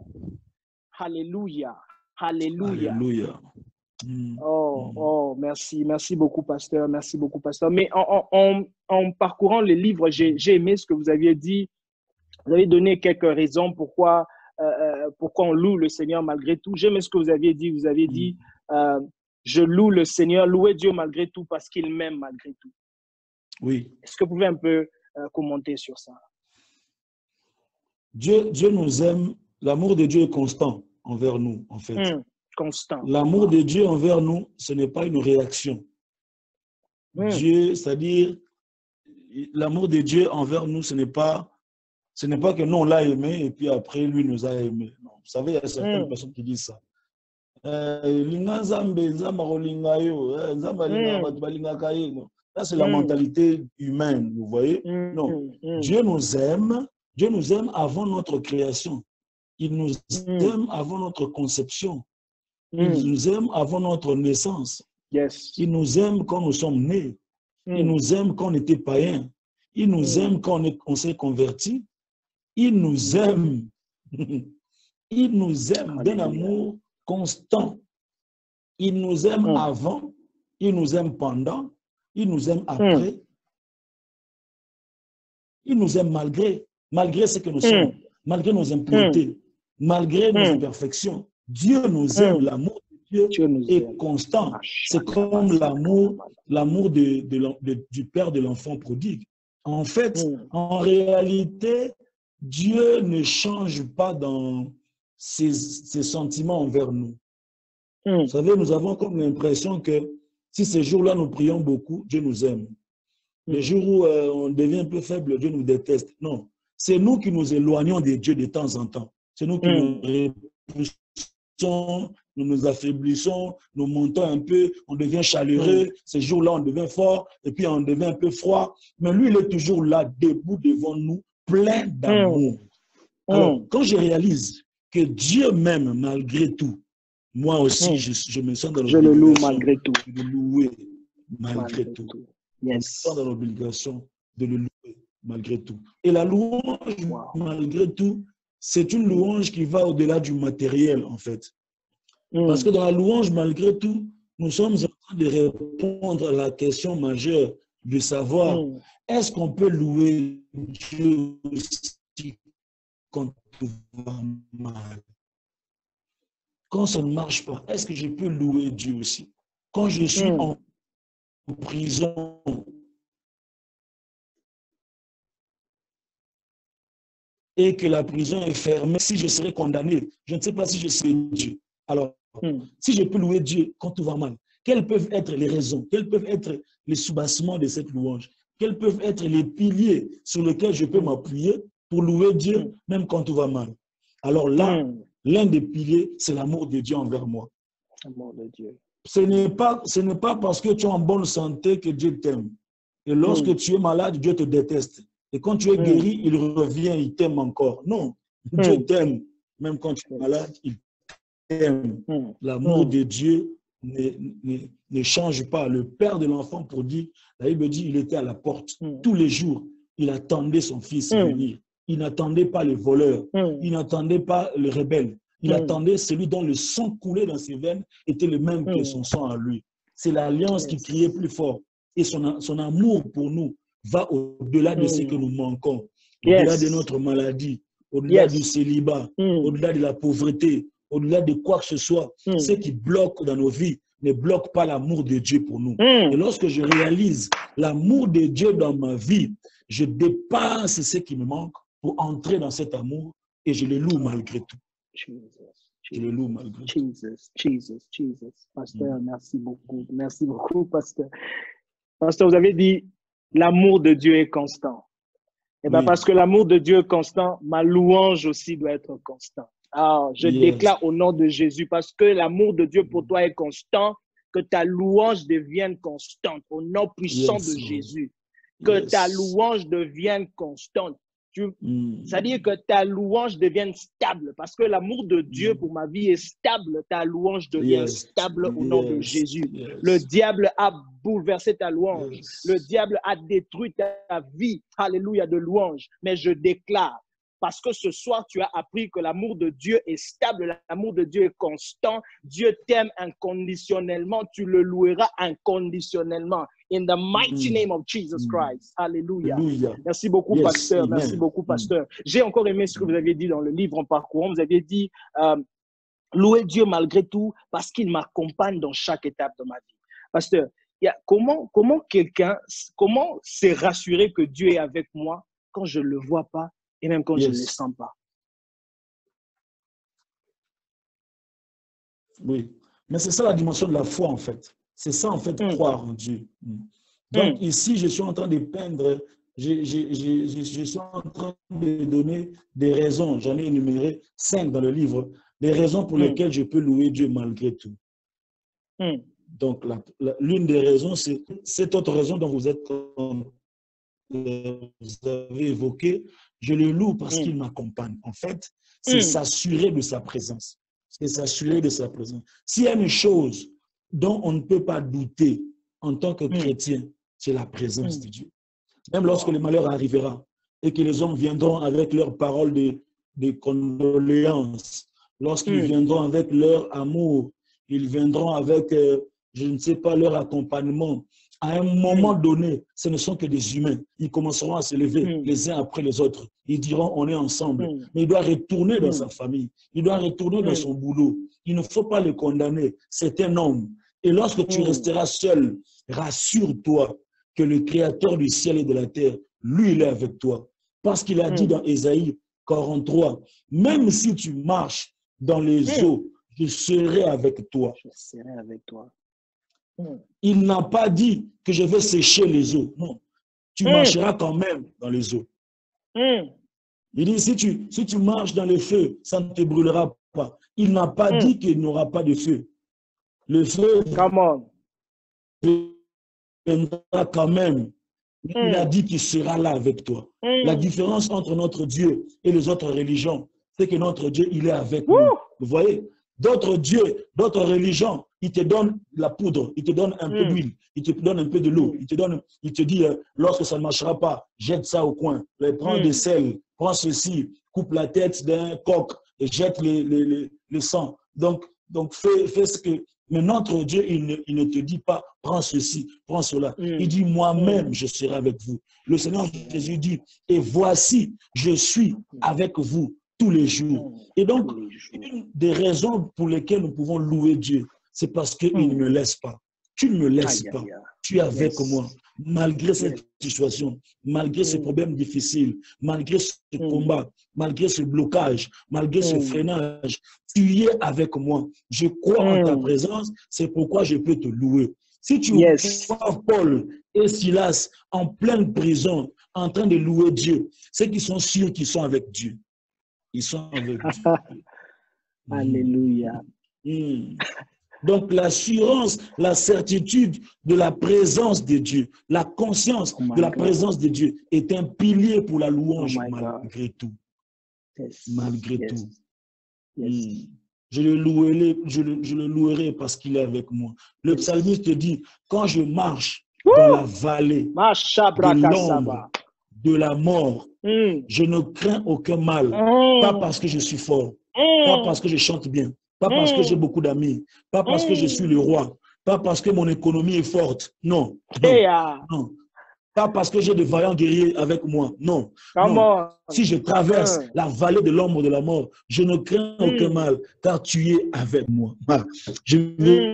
Alléluia. Alléluia. Alléluia. Oh, merci. Merci beaucoup, pasteur. Merci beaucoup, pasteur. Mais en parcourant les livres, j'ai aimé ce que vous aviez dit. Vous avez donné quelques raisons pourquoi on loue le Seigneur malgré tout. J'aime ce que vous aviez dit. Vous aviez dit, je loue le Seigneur, louez Dieu malgré tout parce qu'il m'aime malgré tout. Oui. Est-ce que vous pouvez un peu commenter sur ça? Dieu nous aime. L'amour de Dieu est constant envers nous, en fait. Constant. L'amour de Dieu envers nous, ce n'est pas une réaction. Dieu, c'est-à-dire, l'amour de Dieu envers nous, ce n'est pas que nous, on l'a aimé et puis après, lui nous a aimé. Non. Vous savez, il y a certaines personnes qui disent ça. Là, c'est la mentalité humaine, vous voyez? Non. Dieu nous aime avant notre création. Il nous aime avant notre conception. Il nous aime avant notre naissance. Yes. Il nous aime quand nous sommes nés. Il nous aime quand on était païen. Il nous aime quand on s'est converti. Il nous aime. Il nous aime d'un amour constant. Il nous aime avant. Il nous aime pendant. Il nous aime après. Il nous aime malgré ce que nous sommes, malgré nos impuretés, malgré nos imperfections. Dieu nous aime. L'amour de Dieu est constant. C'est comme l'amour du père de l'enfant prodigue. En fait, en réalité, Dieu ne change pas dans ses sentiments envers nous. Vous savez, nous avons comme l'impression que si ces jours-là nous prions beaucoup, Dieu nous aime. Les jours où on devient un peu faible, Dieu nous déteste. Non, c'est nous qui nous éloignons de Dieu de temps en temps. C'est nous qui nous repoussons, nous nous affaiblissons, nous montons un peu, on devient chaleureux. Ces jours-là, on devient fort et puis on devient un peu froid. Mais lui, il est toujours là, debout devant nous, plein d'amour. Alors, quand je réalise que Dieu m'aime malgré tout, moi aussi, je me sens dans l'obligation. Je le loue malgré tout. De le louer malgré tout. Yes. Je me sens dans l'obligation de le louer malgré tout. Et la louange, malgré tout, c'est une louange qui va au-delà du matériel, en fait. Parce que dans la louange, malgré tout, nous sommes en train de répondre à la question majeure de savoir est-ce qu'on peut louer Dieu aussi quand tout va mal? Quand ça ne marche pas, est-ce que je peux louer Dieu aussi? Quand je suis en prison, et que la prison est fermée, si je serais condamné, je ne sais pas si je serais Dieu. Alors, si je peux louer Dieu quand tout va mal, quelles peuvent être les raisons? Quels peuvent être les soubassements de cette louange? Quels peuvent être les piliers sur lesquels je peux m'appuyer pour louer Dieu même quand tout va mal? Alors là, l'un des piliers, c'est l'amour de Dieu envers moi. L'amour de Dieu. Ce n'est pas parce que tu es en bonne santé que Dieu t'aime. Et lorsque tu es malade, Dieu te déteste. Et quand tu es guéri, il revient, il t'aime encore. Non, Dieu t'aime. Même quand tu es malade, il t'aime. L'amour de Dieu ne change pas. Le père de l'enfant prodigue, la Bible dit, il était à la porte tous les jours. Il attendait son fils venir. Il n'attendait pas les voleurs. Il n'attendait pas les rebelles. Il attendait celui dont le sang coulait dans ses veines était le même que son sang à lui. C'est l'alliance qui criait plus fort. Et son amour pour nous va au-delà de ce que nous manquons, au-delà de notre maladie, au-delà du célibat, au-delà de la pauvreté, au-delà de quoi que ce soit. Ce qui bloque dans nos vies ne bloque pas l'amour de Dieu pour nous. Et lorsque je réalise l'amour de Dieu dans ma vie, je dépasse ce qui me manque pour entrer dans cet amour et je le loue malgré tout. Je le loue malgré tout. Jesus. Pasteur, merci beaucoup. Merci beaucoup, pasteur. Pasteur, vous avez dit, l'amour de Dieu est constant. Et bien, parce que l'amour de Dieu est constant, ma louange aussi doit être constante. Alors, je déclare au nom de Jésus, parce que l'amour de Dieu pour toi est constant, que ta louange devienne constante au nom puissant de Jésus. que ta louange devienne constante. C'est-à-dire que ta louange devienne stable, parce que l'amour de Dieu pour ma vie est stable. Ta louange devient stable au nom de Jésus. Le diable a bouleversé ta louange. Le diable a détruit ta vie. Alléluia, de louange. Mais je déclare, parce que ce soir, tu as appris que l'amour de Dieu est stable, l'amour de Dieu est constant. Dieu t'aime inconditionnellement, tu le loueras inconditionnellement. In the mighty name of Jesus Christ. Alléluia. Merci beaucoup, pasteur. Merci beaucoup, pasteur. J'ai encore aimé ce que vous aviez dit dans le livre En parcourant. Vous aviez dit, louer Dieu malgré tout, parce qu'il m'accompagne dans chaque étape de ma vie. Pasteur, comment se rassurer que Dieu est avec moi quand je ne le vois pas et même quand je ne le sens pas? Oui, mais c'est ça la dimension de la foi, en fait. C'est ça, en fait, croire en Dieu. Donc, ici, je suis en train de peindre, je suis en train de donner des raisons, j'en ai énuméré 5 dans le livre, des raisons pour lesquelles je peux louer Dieu malgré tout. Donc, l'une des raisons, c'est cette autre raison dont vous avez évoqué, je le loue parce qu'il m'accompagne. En fait, c'est s'assurer de sa présence. C'est s'assurer de sa présence. S'il y a une chose dont on ne peut pas douter en tant que chrétien, c'est la présence de Dieu. Même lorsque le malheur arrivera et que les hommes viendront avec leurs paroles de condoléances, lorsqu'ils viendront avec leur amour, ils viendront avec, je ne sais pas, leur accompagnement. À un moment donné, ce ne sont que des humains. Ils commenceront à se lever les uns après les autres. Ils diront, on est ensemble. Mais il doit retourner dans sa famille. Il doit retourner dans son boulot. Il ne faut pas le condamner. C'est un homme. Et lorsque tu resteras seul, rassure-toi que le Créateur du ciel et de la terre, lui, il est avec toi. Parce qu'il a dit dans Ésaïe 43, même si tu marches dans les eaux, je serai avec toi. Je serai avec toi. Il n'a pas dit que je vais sécher les eaux. Non. Tu marcheras quand même dans les eaux. Il dit, si tu marches dans le feu, ça ne te brûlera pas. Il n'a pas dit qu'il n'y aura pas de feu. Le feu viendra quand même. Il a dit qu'il sera là avec toi. La différence entre notre Dieu et les autres religions, c'est que notre Dieu, il est avec nous. Vous voyez? D'autres dieux, d'autres religions, ils te donnent la poudre, ils te donnent un peu d'huile, ils te donnent un peu de l'eau, ils te disent, lorsque ça ne marchera pas, jette ça au coin, prends des sels, prends ceci, coupe la tête d'un coq et jette le sang. Donc fais ce que... Mais notre Dieu, il ne te dit pas, prends ceci, prends cela. Il dit, moi-même, je serai avec vous. Le Seigneur Jésus dit, et voici, je suis avec vous tous les jours. Et donc, une des raisons pour lesquelles nous pouvons louer Dieu, c'est parce qu'il ne me laisse pas. Tu ne me laisses pas. Tu es avec moi. Malgré cette situation, malgré ces problèmes difficiles, malgré ce combat, malgré ce blocage, malgré ce freinage, tu es avec moi. Je crois en ta présence, c'est pourquoi je peux te louer. Si tu vois Paul et Silas en pleine prison, en train de louer Dieu, c'est qu'ils sont sûrs qu'ils sont avec Dieu. Ils sont avec Dieu. Alléluia. Donc l'assurance, la certitude de la présence de Dieu, la conscience de la présence de Dieu est un pilier pour la louange malgré tout. Malgré tout. Je le louerai parce qu'il est avec moi. Le psalmiste dit, quand je marche dans la vallée de l'ombre de la mort, je ne crains aucun mal. Pas parce que je suis fort, pas parce que je chante bien, pas parce que j'ai beaucoup d'amis, pas parce que je suis le roi, pas parce que mon économie est forte. Non, non. Pas parce que j'ai de vaillants guerriers avec moi. Non. Non. Si je traverse la vallée de l'ombre de la mort, je ne crains aucun mal, car tu es avec moi. Je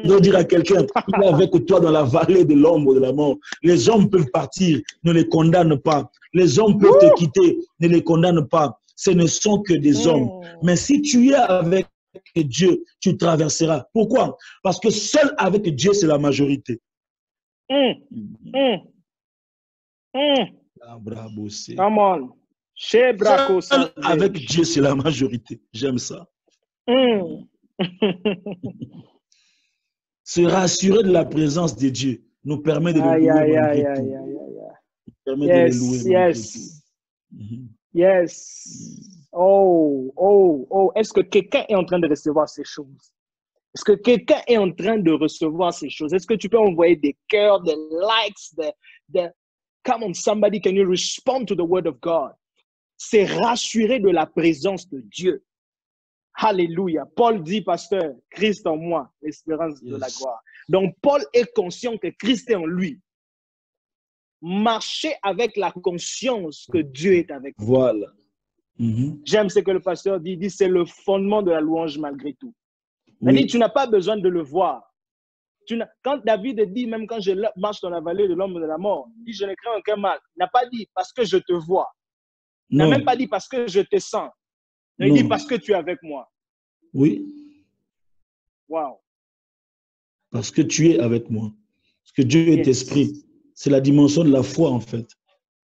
veux dire à quelqu'un, il est avec toi dans la vallée de l'ombre de la mort. Les hommes peuvent partir, ne les condamne pas. Les hommes peuvent te quitter, ne les condamne pas. Ce ne sont que des hommes. Mais si tu es avec Dieu, tu traverseras. Pourquoi? Parce que seul avec Dieu, c'est la majorité. Come on. Seul avec Dieu, c'est la majorité. J'aime ça. Se rassurer de la présence de Dieu nous permet de le louer malgré tout. permet de le louer malgré tout. Yes. Oh. Est-ce que quelqu'un est en train de recevoir ces choses? Est-ce que quelqu'un est en train de recevoir ces choses? Est-ce que tu peux envoyer des cœurs, des likes, Come on, somebody, can you respond to the word of God? C'est rassurer de la présence de Dieu. Alléluia. Paul dit, pasteur, Christ en moi, l'espérance de la gloire. Donc, Paul est conscient que Christ est en lui. Marcher avec la conscience que Dieu est avec lui. Voilà. J'aime ce que le pasteur dit. Il dit, c'est le fondement de la louange malgré tout. Il dit, tu n'as pas besoin de le voir. Quand David dit, même quand je marche dans la vallée de l'ombre de la mort, il dit, je ne crains aucun mal. Il n'a pas dit parce que je te vois. Il n'a même pas dit parce que je te sens. Il dit parce que tu es avec moi. Oui. Wow. Parce que tu es avec moi. Parce que Dieu est esprit. C'est la dimension de la foi, en fait.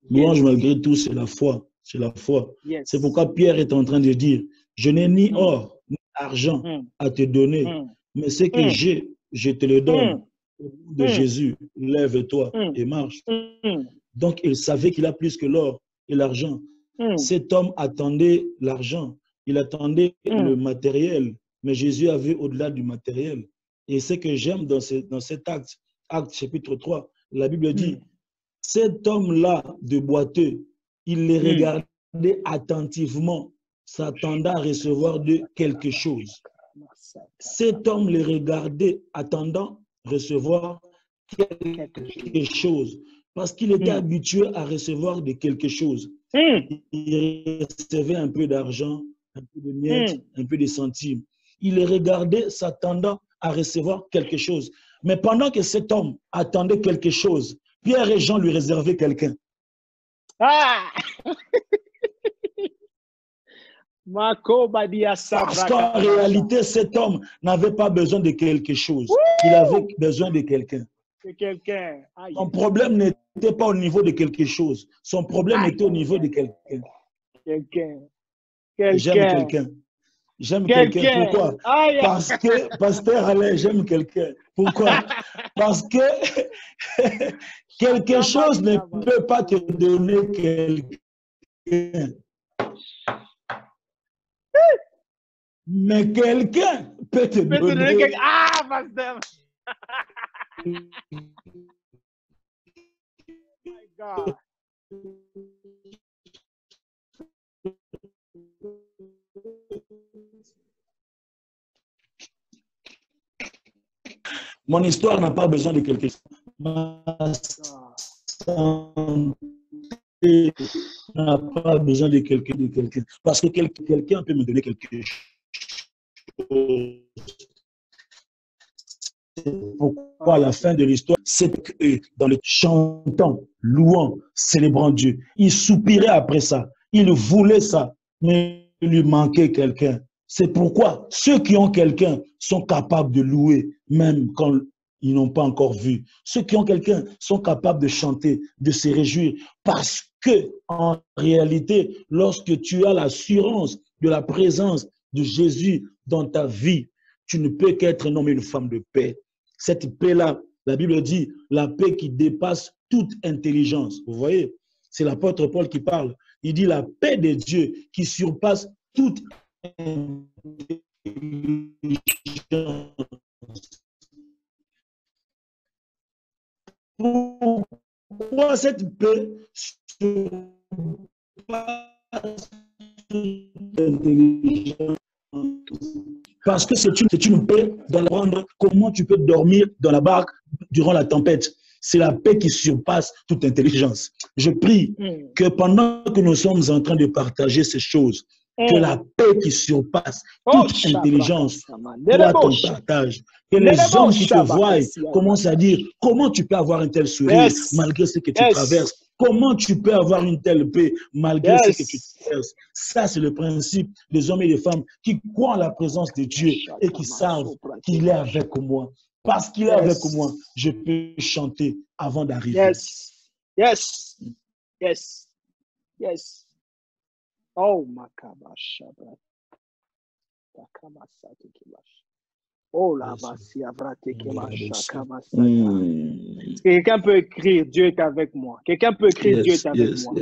Louange, malgré tout, c'est la foi. C'est la foi. C'est pourquoi Pierre est en train de dire, je n'ai ni or, ni argent à te donner, mais ce que j'ai, je te le donne. Au nom de Jésus, lève-toi et marche. Donc, il savait qu'il a plus que l'or et l'argent. Cet homme attendait l'argent. Il attendait le matériel. Mais Jésus avait au-delà du matériel. Et ce que j'aime dans cet acte, acte chapitre 3, la Bible dit, cet homme-là de boiteux, il les regardait attentivement, s'attendant à recevoir de quelque chose. Cet homme les regardait, attendant recevoir quelque chose, parce qu'il était habitué à recevoir de quelque chose. Il recevait un peu d'argent, un peu de miettes, un peu de centimes. Il les regardait, s'attendant à recevoir quelque chose. Mais pendant que cet homme attendait quelque chose, Pierre et Jean lui réservaient quelqu'un. Ah! Parce qu'en réalité, cet homme n'avait pas besoin de quelque chose. Il avait besoin de quelqu'un. Son problème n'était pas au niveau de quelque chose. Son problème était au niveau de quelqu'un. J'aime quelqu'un. J'aime quelqu'un. Pourquoi? Parce que, pasteur Alain, j'aime quelqu'un. Pourquoi? Parce que quelque chose ne peut pas te donner quelqu'un. Mais quelqu'un peut te donner. Ah, pasteur! My God. Mon histoire n'a pas besoin de quelque chose. Ma santé n'a pas besoin de quelqu'un. Parce que quelqu'un peut me donner quelque chose. Pourquoi à la fin de l'histoire, c'est que dans le chantant, louant, célébrant Dieu, il soupirait après ça. Il voulait ça, mais il lui manquait quelqu'un. C'est pourquoi ceux qui ont quelqu'un sont capables de louer, même quand ils n'ont pas encore vu. Ceux qui ont quelqu'un sont capables de chanter, de se réjouir, parce que en réalité, lorsque tu as l'assurance de la présence de Jésus dans ta vie, tu ne peux qu'être un homme et une femme de paix. Cette paix-là, la Bible dit, la paix qui dépasse toute intelligence. Vous voyez, c'est l'apôtre Paul qui parle. Il dit la paix de Dieu qui surpasse toute intelligence. Pourquoi cette paix surpasse toute intelligence? Parce que c'est une paix dans la rendre. Comment tu peux dormir dans la barque durant la tempête? C'est la paix qui surpasse toute intelligence. Je prie que pendant que nous sommes en train de partager ces choses, que la paix qui surpasse toute intelligence soit ton partage. Que les hommes qui te voient commencent à dire comment tu peux avoir un tel sourire malgré ce que tu traverses. Comment tu peux avoir une telle paix malgré ce que tu traverses? Ça, c'est le principe des hommes et des femmes qui croient en la présence de Dieu et qui savent qu'il est avec moi. Parce qu'il est avec moi, je peux chanter avant d'arriver. Yes. Oh, Makabasha. Oh là, quelqu'un peut écrire Dieu est avec moi. Quelqu'un peut écrire Dieu est avec moi.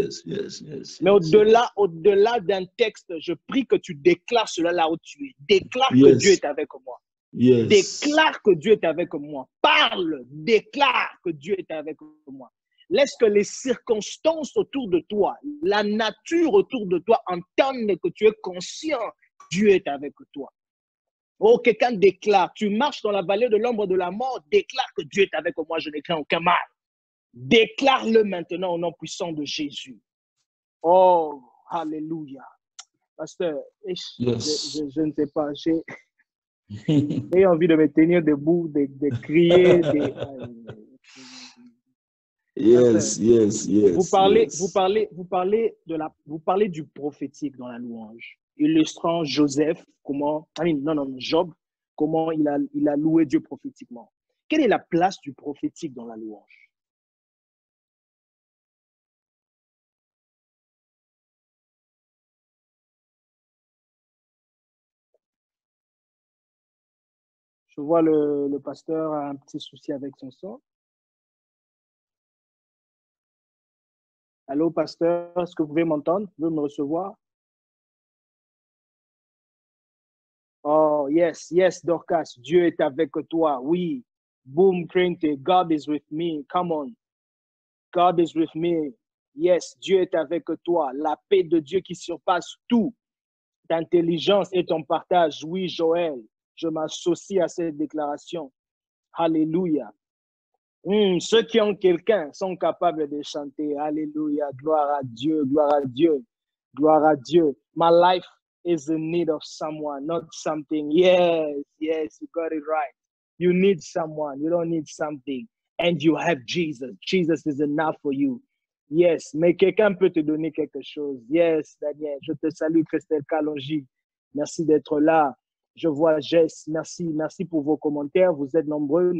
Mais au-delà d'un texte, je prie que tu déclares cela là où tu es. Déclare que Dieu est avec moi. Déclare que Dieu est avec moi. Parle, déclare que Dieu est avec moi. Laisse que les circonstances autour de toi, la nature autour de toi entendent que tu es conscient que Dieu est avec toi. Oh, quelqu'un déclare, tu marches dans la vallée de l'ombre de la mort, déclare que Dieu est avec moi, je n'ai crains aucun mal. Déclare-le maintenant au nom puissant de Jésus. Oh, alléluia. Pasteur, je ne sais pas, j'ai envie de me tenir debout, de crier. Vous parlez du prophétique dans la louange, illustrant Joseph, Job, comment il a loué Dieu prophétiquement. Quelle est la place du prophétique dans la louange? Je vois le pasteur a un petit souci avec son son. Allô, pasteur, est-ce que vous pouvez m'entendre? Vous pouvez me recevoir? Oh, yes, Dorcas, Dieu est avec toi. Oui. Boom, Krinte, God is with me. Come on. God is with me. Yes, Dieu est avec toi. La paix de Dieu qui surpasse tout. D'intelligence et ton partage. Oui, Joël, je m'associe à cette déclaration. Alléluia. Ceux qui ont quelqu'un sont capables de chanter. Alléluia. Gloire à Dieu, gloire à Dieu, gloire à Dieu. My life is in need of someone, not something. Yes, you got it right. You need someone. You don't need something. And you have Jesus. Jesus is enough for you. Yes, mais quelqu'un peut te donner quelque chose. Yes, Daniel, je te salue, Christelle Kalonji. Merci d'être là. Je vois Jess. Merci pour vos commentaires. Vous êtes nombreux.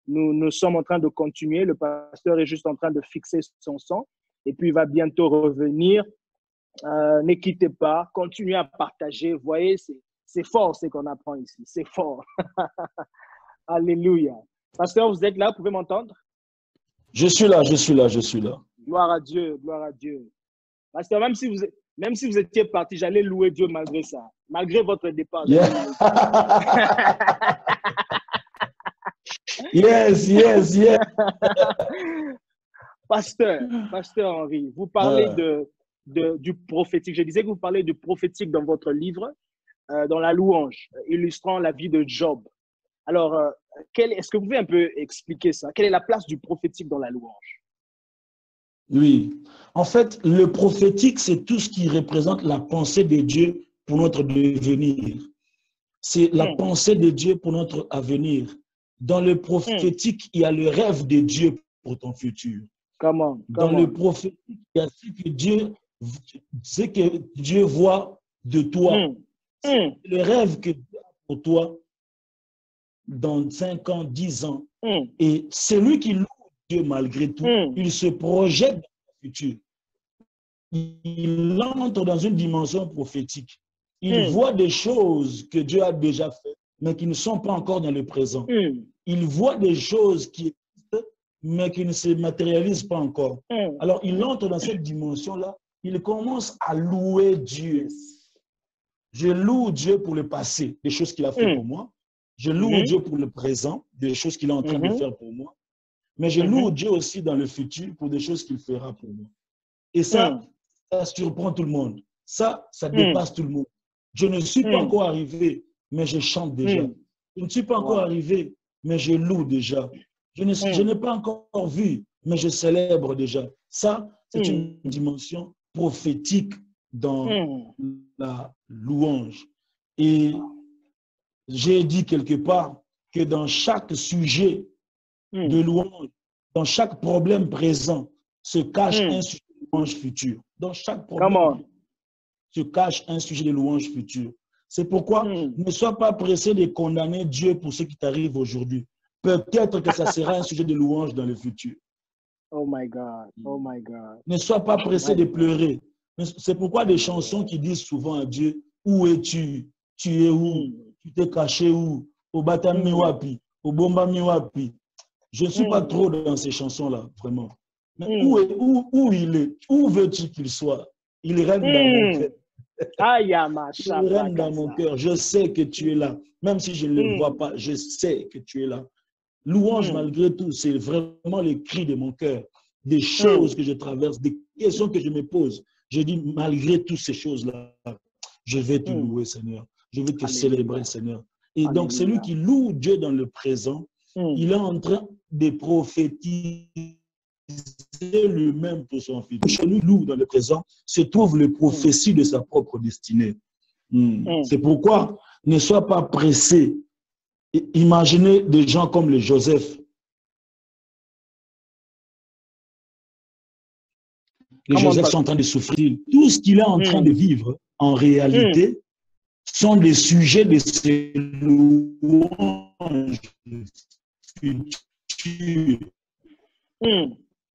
Nous sommes en train de continuer. Le pasteur est juste en train de fixer son son. Et puis, il va bientôt revenir. Ne quittez pas. Continuez à partager. Vous voyez, c'est fort ce qu'on apprend ici. C'est fort. Alléluia. Pasteur, vous êtes là? Vous pouvez m'entendre? Je suis là. Gloire à Dieu, gloire à Dieu. Pasteur, même si vous étiez parti, j'allais louer Dieu malgré ça. Malgré votre départ. Yeah. Yes. Pasteur Henri, vous parlez du prophétique. Je disais que vous parlez du prophétique dans votre livre, dans la louange, illustrant la vie de Job. Alors, est-ce que vous pouvez un peu expliquer ça? Quelle est la place du prophétique dans la louange? Oui. En fait, le prophétique, c'est tout ce qui représente la pensée de Dieu pour notre devenir. C'est la pensée de Dieu pour notre avenir. Dans le prophétique, il y a le rêve de Dieu pour ton futur. Dans le prophétique, il y a ce que Dieu voit de toi. C'est le rêve que Dieu a pour toi dans 5 ans, 10 ans. Et celui qui loue Dieu malgré tout, il se projette dans le futur. Il entre dans une dimension prophétique. Il voit des choses que Dieu a déjà faites, mais qui ne sont pas encore dans le présent. Il voit des choses qui existent, mais qui ne se matérialisent pas encore. Alors, il entre dans cette dimension-là, il commence à louer Dieu. Je loue Dieu pour le passé, des choses qu'il a fait pour moi. Je loue Dieu pour le présent, des choses qu'il est en train de faire pour moi. Mais je loue Dieu aussi dans le futur pour des choses qu'il fera pour moi. Et ça surprend tout le monde. Ça dépasse tout le monde. Je ne suis pas encore arrivé, mais je chante déjà. Je ne suis pas encore arrivé, mais je loue déjà. Je n'ai pas encore vu, mais je célèbre déjà. Ça, c'est une dimension prophétique dans la louange. Et j'ai dit quelque part que dans chaque sujet de louange, dans chaque problème présent, se cache un sujet de louange futur. Dans chaque problème se cache un sujet de louange futur. C'est pourquoi ne sois pas pressé de condamner Dieu pour ce qui t'arrive aujourd'hui. Peut-être que ça sera un sujet de louange dans le futur. Oh my God, oh my God. Ne sois pas pressé de pleurer. C'est pourquoi des chansons qui disent souvent à Dieu, où es-tu? Tu es où? Tu t'es caché où? au Batam Miwapi, au Bomba Miwapi. Je ne suis pas trop dans ces chansons-là, vraiment. Mais où il est? Où veux-tu qu'il soit? Il règne dans mon cœur. Il règne dans mon cœur. Je sais que tu es là. Même si je ne le vois pas, je sais que tu es là. Louange malgré tout, c'est vraiment le cri de mon cœur. Des choses que je traverse, des questions que je me pose. Je dis, malgré toutes ces choses-là, je vais te louer, Seigneur. Je vais te célébrer, Seigneur. Et donc, celui qui loue Dieu dans le présent, il est en train de prophétiser lui-même pour son fils. Celui qui loue dans le présent se trouve les prophéties de sa propre destinée. C'est pourquoi ne sois pas pressé. Imaginez des gens comme le Joseph. Les Joseph sont en train de souffrir. Tout ce qu'il est en train de vivre, en réalité, sont des sujets de ses louanges futures.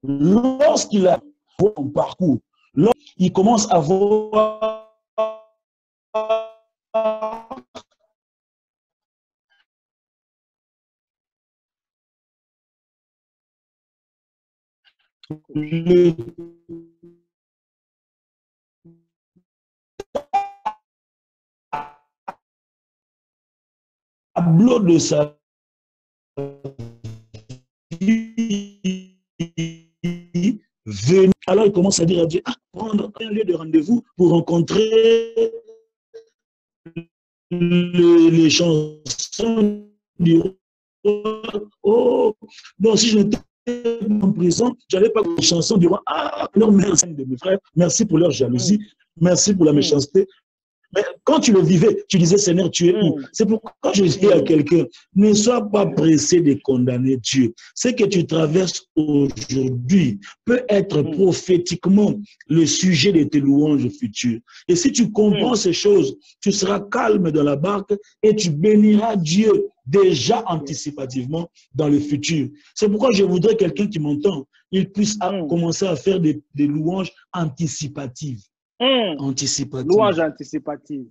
Lorsqu'il a un parcours, lorsqu'il commence à voir le tableau de sa vie venue. Alors il commence à dire à Dieu, prendre un lieu de rendez-vous pour rencontrer les chansons du roi. Oh, donc si je n'étais en prison, je n'allais pas les chansons du roi. Alors merci de mes frères, merci pour leur jalousie, merci pour la méchanceté. Mais quand tu le vivais, tu disais, Seigneur, tu es où? C'est pourquoi je dis à quelqu'un, ne sois pas pressé de condamner Dieu. Ce que tu traverses aujourd'hui peut être prophétiquement le sujet de tes louanges futures. Et si tu comprends ces choses, tu seras calme dans la barque et tu béniras Dieu déjà anticipativement dans le futur. C'est pourquoi je voudrais quelqu'un qui m'entend, il puisse commencer à faire des louanges anticipatives. Louange anticipative.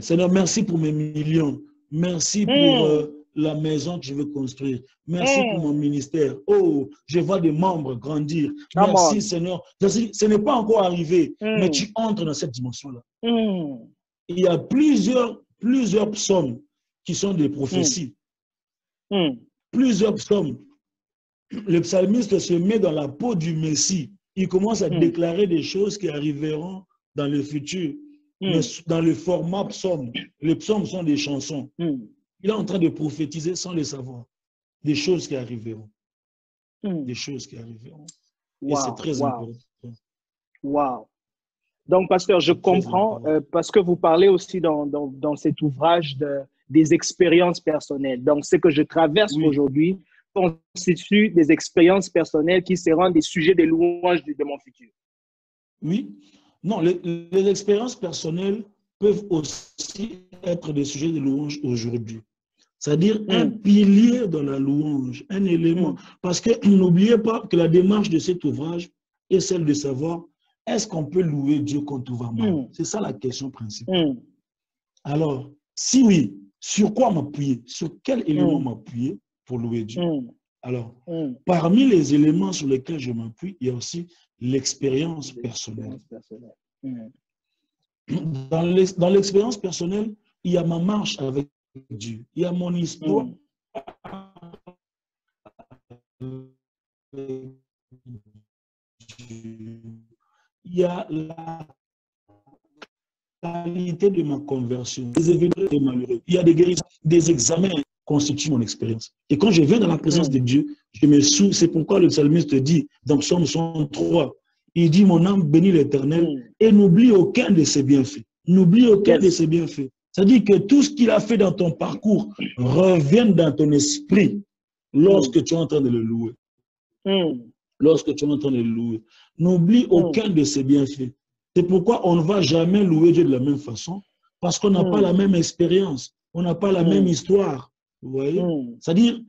Seigneur, merci pour mes millions. Merci pour la maison que je veux construire. Merci pour mon ministère. Oh, je vois des membres grandir. Merci, Seigneur. Ce n'est pas encore arrivé, mais tu entres dans cette dimension-là. Il y a plusieurs psaumes qui sont des prophéties. Plusieurs psaumes. Le psalmiste se met dans la peau du Messie. Il commence à déclarer des choses qui arriveront dans le futur. Mais dans le format psaume, les psaumes sont des chansons. Il est en train de prophétiser sans le savoir. Des choses qui arriveront. Des choses qui arriveront. Et c'est très important. Wow. Donc, pasteur, je comprends, parce que vous parlez aussi dans cet ouvrage des expériences personnelles. Donc, ce que je traverse aujourd'hui constitue des expériences personnelles qui seront des sujets de louange de mon futur. Oui. Non, les expériences personnelles peuvent aussi être des sujets de louange aujourd'hui. C'est-à-dire un pilier dans la louange, un élément. Parce que n'oubliez pas que la démarche de cet ouvrage est celle de savoir est-ce qu'on peut louer Dieu quand tout va mal? C'est ça la question principale. Alors, si oui, sur quoi m'appuyer? Sur quel élément m'appuyer pour louer Dieu? Alors, parmi les éléments sur lesquels je m'appuie, il y a aussi l'expérience personnelle. Dans l'expérience personnelle, il y a ma marche avec Dieu. Il y a mon histoire. Il y a la qualité de ma conversion. Des événements malheureux. Il y a des guérisons, des examens constituent mon expérience. Et quand je viens dans la présence de Dieu, je me souviens, c'est pourquoi le psalmiste dit dans Psaume 103, il dit, mon âme bénit l'Éternel et n'oublie aucun de ses bienfaits. N'oublie aucun de ses bienfaits. C'est-à-dire que tout ce qu'il a fait dans ton parcours revient dans ton esprit lorsque tu es en train de le louer. Lorsque tu es en train de le louer. N'oublie aucun de ses bienfaits. C'est pourquoi on ne va jamais louer Dieu de la même façon, parce qu'on n'a pas la même expérience, on n'a pas la même histoire. Vous voyez? C'est-à-dire,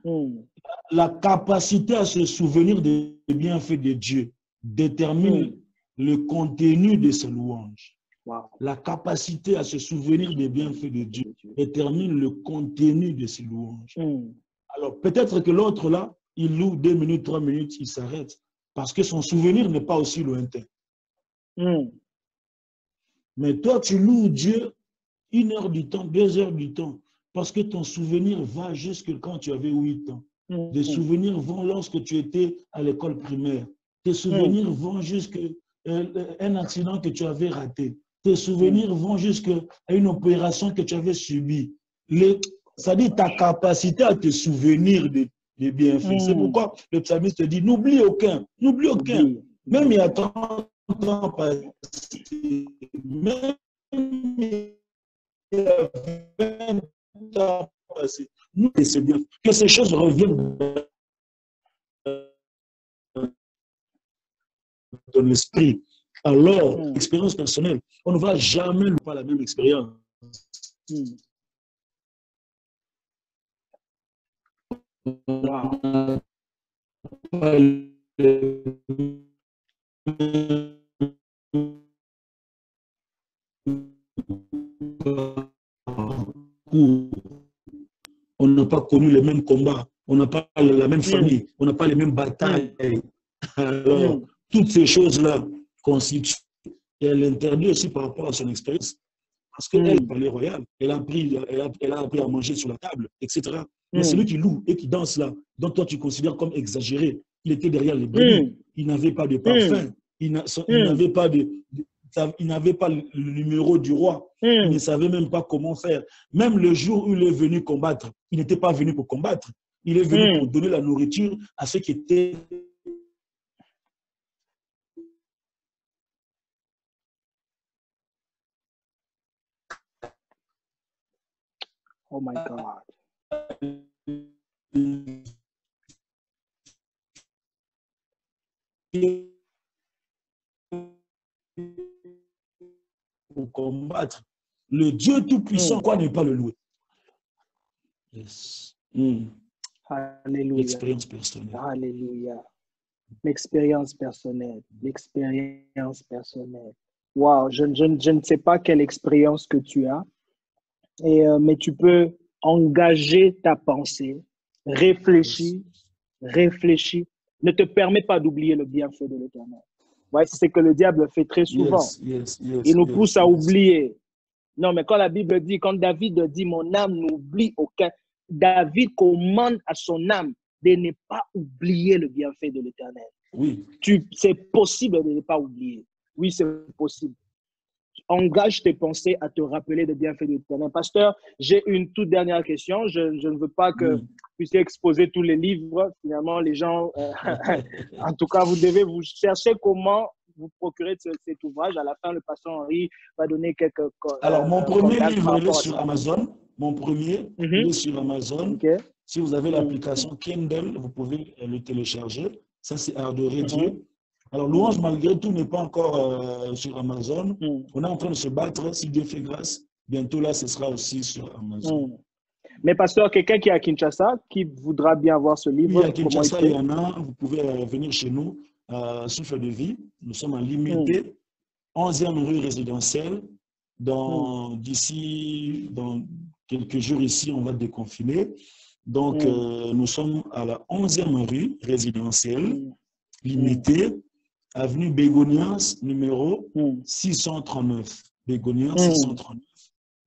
la capacité à se souvenir des bienfaits de Dieu détermine le contenu de sa louange. Wow. La capacité à se souvenir des bienfaits de Dieu détermine le contenu de ses louanges. Alors, peut-être que l'autre, là, il loue 2 minutes, 3 minutes, il s'arrête. Parce que son souvenir n'est pas aussi lointain. Mais toi, tu loues Dieu 1 heure du temps, 2 heures du temps. Parce que ton souvenir va jusque quand tu avais 8 ans. Des souvenirs vont lorsque tu étais à l'école primaire. Tes souvenirs vont jusqu'à un accident que tu avais raté. Tes souvenirs vont jusqu'à une opération que tu avais subie. C'est-à-dire ta capacité à te souvenir des bienfaits. C'est pourquoi le psalmiste dit, n'oublie aucun, n'oublie aucun. Même il y a 30 ans passé, même il y a 20 ans passé, nous, c'est bien que ces choses reviennent dans ton esprit. Alors, expérience personnelle, on ne va jamais louper la même expérience. Wow. On n'a pas connu les mêmes combats, on n'a pas la même famille, on n'a pas les mêmes batailles. Alors, toutes ces choses-là constituent, et elle interdit aussi par rapport à son expérience, parce qu'elle est palais royal, elle a appris à manger sur la table, etc. Mais celui qui loue et qui danse là, dont toi tu considères comme exagéré, il était derrière les brebis, il n'avait pas de parfum, il n'avait pas il n'avait pas le numéro du roi, il ne savait même pas comment faire. Même le jour où il est venu combattre, il n'était pas venu pour combattre, il est venu pour donner la nourriture à ceux qui étaient... Oh my God. Pour combattre le Dieu Tout-Puissant, quoi ne pas le louer? Yes. Alléluia. L'expérience personnelle. Alléluia. L'expérience personnelle. L'expérience personnelle. Wow, je ne sais pas quelle expérience que tu as, mais tu peux engager ta pensée, réfléchir. Ne te permets pas d'oublier le bienfait de l'Éternel. Ouais, c'est ce que le diable fait très souvent. Il nous pousse à oublier. Non, mais quand la Bible dit, quand David dit, mon âme n'oublie aucun, David commande à son âme de ne pas oublier le bienfait de l'Éternel. Oui. C'est possible de ne pas oublier. Oui, c'est possible. Engage tes pensées à te rappeler des bienfaits de l'Éternel. Pasteur, j'ai une toute dernière question. Je ne veux pas que vous puissiez exposer tous les livres. Finalement, les gens, en tout cas, vous devez vous chercher comment vous procurer cet ouvrage. À la fin, le pasteur Henri va donner quelques... Alors, mon premier livre, il est sur Amazon. Mon premier, il est sur Amazon. Okay. Si vous avez l'application Kindle, vous pouvez le télécharger. Ça, c'est Adorer Dieu. Alors, Louange, malgré tout, n'est pas encore sur Amazon. On est en train de se battre, si Dieu fait grâce. Bientôt, là, ce sera aussi sur Amazon. Mais pasteur, quelqu'un qui est à Kinshasa, qui voudra bien voir ce livre, oui, à Kinshasa, il y en a. Vous pouvez venir chez nous, Souffle de vie. Nous sommes en limité, 11e rue résidentielle. D'ici, dans quelques jours ici, on va déconfiner. Donc, nous sommes à la 11e rue résidentielle, limitée, avenue Bégonias, numéro 639. Bégonias 639,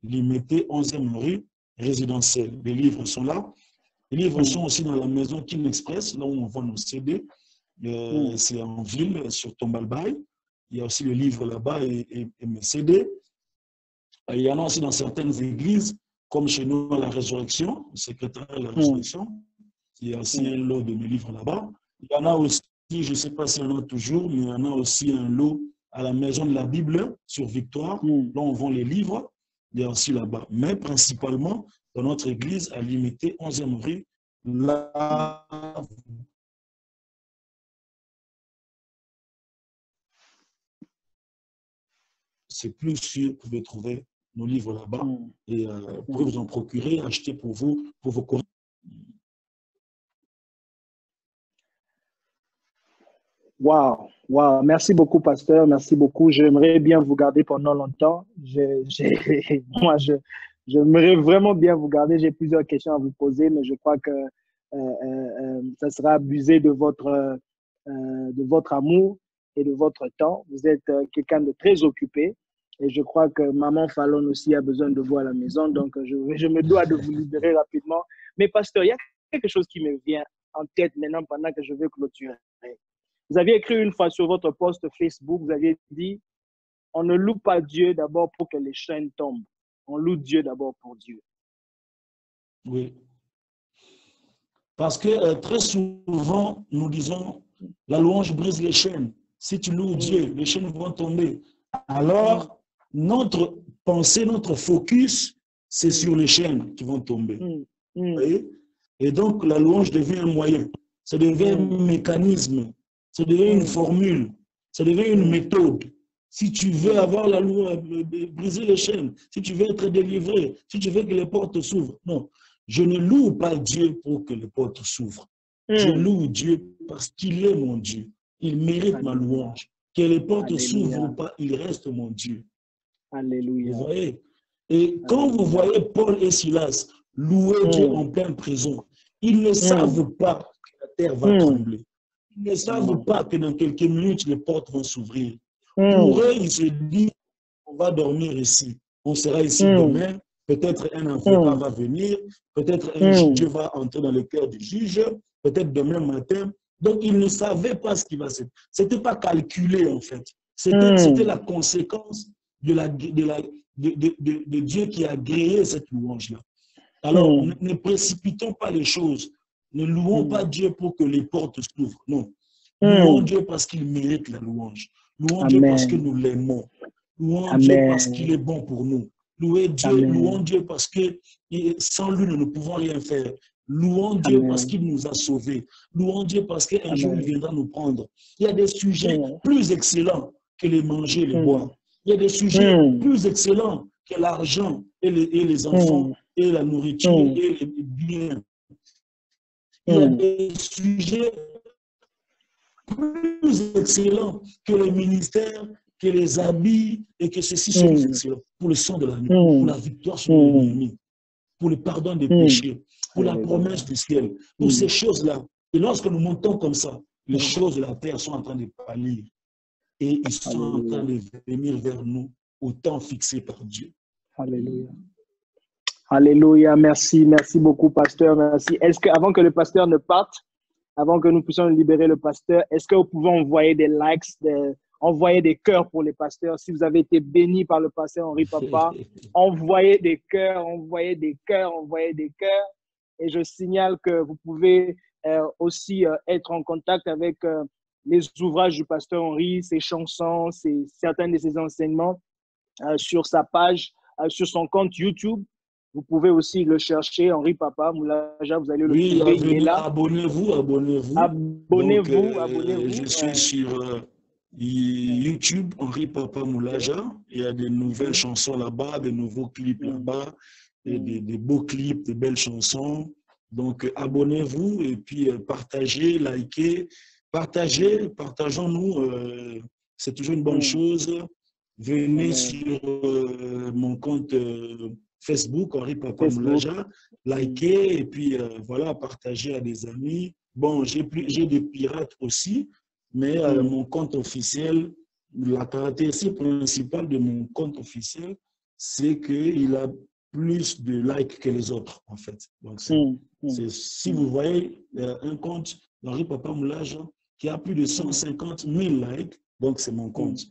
limité, 11e rue résidentielle. Les livres sont là. Les livres sont aussi dans la maison King Express, là où on vend nos CD. C'est en ville, sur Tombalbaye. Il y a aussi le livre là-bas et mes CD. Il y en a aussi dans certaines églises, comme chez nous à la Résurrection, au secrétariat de la Résurrection. Il y a aussi un lot de mes livres là-bas. Il y en a aussi, je ne sais pas s'il y en a toujours, mais il y en a aussi un lot à la Maison de la Bible sur Victoire. Là, on vend les livres. Il y a aussi là-bas. Mais principalement, dans notre église, à limité 11e rue, là, c'est plus sûr, vous pouvez trouver nos livres là-bas et vous pouvez vous en procurer, acheter pour vous, pour vos courriers. Wow, Wow, merci beaucoup, pasteur. Merci beaucoup. J'aimerais bien vous garder pendant longtemps. Moi, j'aimerais vraiment bien vous garder. J'ai plusieurs questions à vous poser, mais je crois que ça sera abusé de votre amour et de votre temps. Vous êtes quelqu'un de très occupé et je crois que maman Fallon aussi a besoin de vous à la maison. Donc, je me dois de vous libérer rapidement. Mais pasteur, il y a quelque chose qui me vient en tête maintenant pendant que je vais clôturer. Vous aviez écrit une fois sur votre post Facebook, vous aviez dit, on ne loue pas Dieu d'abord pour que les chaînes tombent. On loue Dieu d'abord pour Dieu. Oui. Parce que très souvent, nous disons, la louange brise les chaînes. Si tu loues Dieu, les chaînes vont tomber. Alors, notre pensée, notre focus, c'est sur les chaînes qui vont tomber. Vous voyez? Et donc, la louange devient un moyen. Ça devient un mécanisme. Ça devient une formule. Ça devient une méthode. Si tu veux avoir la louange, briser les chaînes, si tu veux être délivré, si tu veux que les portes s'ouvrent. Non. Je ne loue pas Dieu pour que les portes s'ouvrent. Je loue Dieu parce qu'il est mon Dieu. Il mérite ma louange. Que les portes s'ouvrent ou pas, il reste mon Dieu. Alléluia. Vous voyez? Et quand vous voyez Paul et Silas louer Dieu en pleine prison, ils ne savent pas que la terre va trembler. Ils ne savent pas que dans quelques minutes, les portes vont s'ouvrir. Pour eux, ils se disent, on va dormir ici. On sera ici demain. Peut-être un avocat va venir. Peut-être un juge va entrer dans le cœur du juge. Peut-être demain matin. Donc, ils ne savaient pas ce qui va se passer. Ce n'était pas calculé, en fait. C'était la conséquence de Dieu qui a créé cette louange-là. Alors, ne précipitons pas les choses. Ne louons pas Dieu pour que les portes s'ouvrent. Non. Louons Dieu parce qu'il mérite la louange. Louons Dieu parce que nous l'aimons. Louons Dieu parce qu'il est bon pour nous. Louons Dieu parce que sans lui, nous ne pouvons rien faire. Louons Dieu parce qu'il nous a sauvés. Louons Dieu parce qu'un jour, il viendra nous prendre. Il y a des sujets plus excellents que les manger et les boire. Il y a des sujets plus excellents que l'argent et les enfants et la nourriture et les biens. Il y a des sujets plus excellents que les ministères, que les habits et que ceci sont excellents pour le sang de l'agneau, pour la victoire sur l'ennemi, pour le pardon des péchés, pour la promesse du ciel, pour ces choses-là. Et lorsque nous montons comme ça, les choses de la terre sont en train de pâlir et ils sont en train de venir vers nous au temps fixé par Dieu. Alléluia. Alléluia. Merci, merci beaucoup, pasteur. Merci. Est-ce que, avant que le pasteur ne parte, avant que nous puissions libérer le pasteur, est-ce que vous pouvez envoyer des likes, envoyer des cœurs pour les pasteurs? Si vous avez été béni par le pasteur Henri Papa, envoyez des cœurs, envoyez des cœurs, envoyez des cœurs. Et je signale que vous pouvez aussi être en contact avec les ouvrages du pasteur Henri, ses chansons, certains de ses enseignements sur sa page, sur son compte YouTube. Vous pouvez aussi le chercher, Henri Papa Moulaja, vous allez le trouver, il est là. Abonnez-vous. Abonnez-vous. Je suis sur YouTube, Henri Papa Moulaja. Il y a des nouvelles chansons là-bas, des nouveaux clips là-bas, des beaux clips, des belles chansons. Donc, abonnez-vous et puis partagez, likez. Partageons-nous. C'est toujours une bonne chose. Venez sur mon compte Facebook, Henri Papa Moulaja, likez et puis voilà, partagez à des amis. Bon, j'ai des pirates aussi, mais mon compte officiel, la caractéristique principale de mon compte officiel, c'est qu'il a plus de likes que les autres, en fait. Donc, si vous voyez un compte d'Henri Papa Moulaja qui a plus de 150 000 likes, donc c'est mon compte.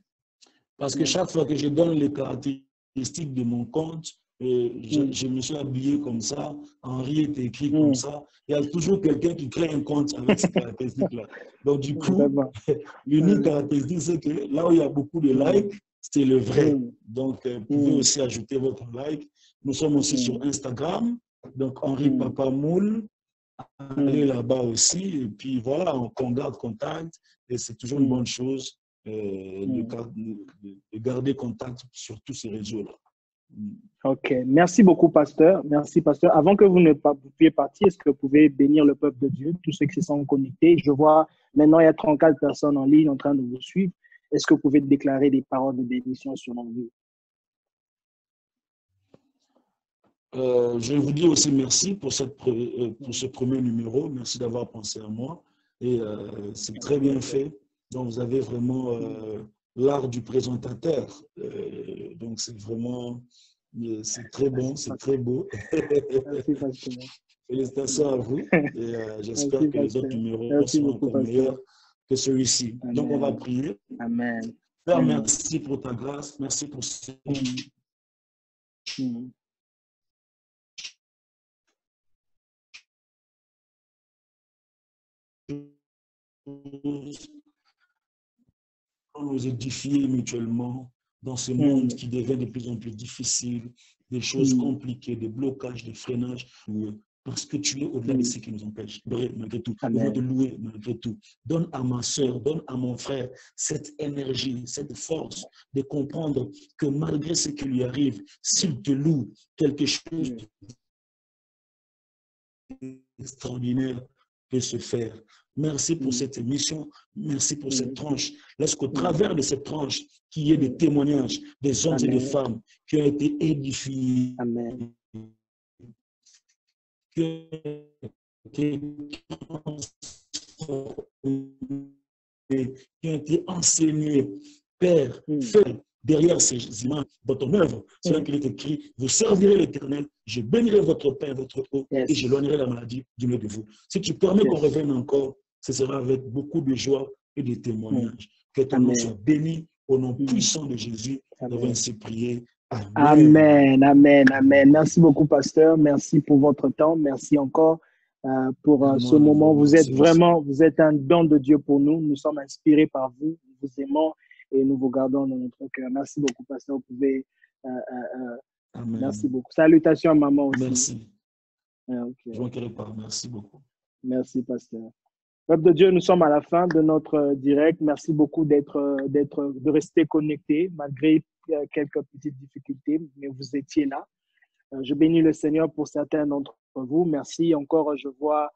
Parce que chaque fois que je donne les caractéristiques de mon compte, je me suis habillé comme ça, Henri est écrit comme ça. Il y a toujours quelqu'un qui crée un compte avec ces caractéristiques-là. Donc, du coup, l'unique caractéristique, c'est que là où il y a beaucoup de likes, c'est le vrai. Donc, vous pouvez aussi ajouter votre like. Nous sommes aussi sur Instagram, donc Henri Papa Moule. Allez là-bas aussi. Et puis voilà, on garde contact. Et c'est toujours une bonne chose de garder contact sur tous ces réseaux-là. OK. Merci beaucoup, pasteur. Merci, pasteur. Avant que vous ne puissiez partir, est-ce que vous pouvez bénir le peuple de Dieu, tous ceux qui sont connectés? Je vois maintenant, il y a 34 personnes en ligne en train de vous suivre. Est-ce que vous pouvez déclarer des paroles de bénédiction sur nos vies? Je vous dis aussi merci pour ce premier numéro. Merci d'avoir pensé à moi. Et c'est très bien fait. Donc, vous avez vraiment l'art du présentateur. Donc, c'est vraiment, c'est très bon, c'est très beau. Merci, pasteur. Félicitations à vous. Et j'espère que les autres numéros seront encore meilleurs que celui-ci. Donc, on va prier. Amen. Père, merci pour ta grâce. Merci pour ce... nous édifier mutuellement dans ce monde qui devient de plus en plus difficile, des choses compliquées, des blocages, des freinages, parce que tu es au-delà de ce qui nous empêche. Malgré tout, on veut te louer malgré tout. Donne à ma soeur, donne à mon frère cette énergie, cette force de comprendre que malgré ce qui lui arrive, s'il te loue, quelque chose d'extraordinaire peut se faire. Merci pour cette émission, merci pour cette tranche. Laisse qu'au travers de cette tranche, qu'il y ait des témoignages des hommes et des femmes qui ont été édifiés, qui ont été enseignés. Père, fais derrière ces images, dans ton œuvre, c'est là qu'il est écrit, vous servirez l'Éternel, je bénirai votre pain et votre eau, et je loignerai la maladie du milieu de vous. Si tu permets qu'on revienne encore, ce sera avec beaucoup de joie et de témoignages. Que ton nom soit béni au nom puissant de Jésus. Nous avons ainsi prié. Amen, amen, amen. Merci beaucoup, pasteur. Merci pour votre temps. Merci encore pour ce moment. Vous êtes vraiment, vous êtes un don de Dieu pour nous. Nous sommes inspirés par vous. Nous vous aimons et nous vous gardons dans notre cœur. Merci beaucoup, pasteur. Vous pouvez... merci beaucoup. Salutations à maman aussi. Merci. Okay. Je manquerai pas. Merci beaucoup. Merci, pasteur. Peuple de Dieu, nous sommes à la fin de notre direct. Merci beaucoup de rester connecté malgré quelques petites difficultés, mais vous étiez là. Je bénis le Seigneur pour certains d'entre vous. Merci encore. Je vois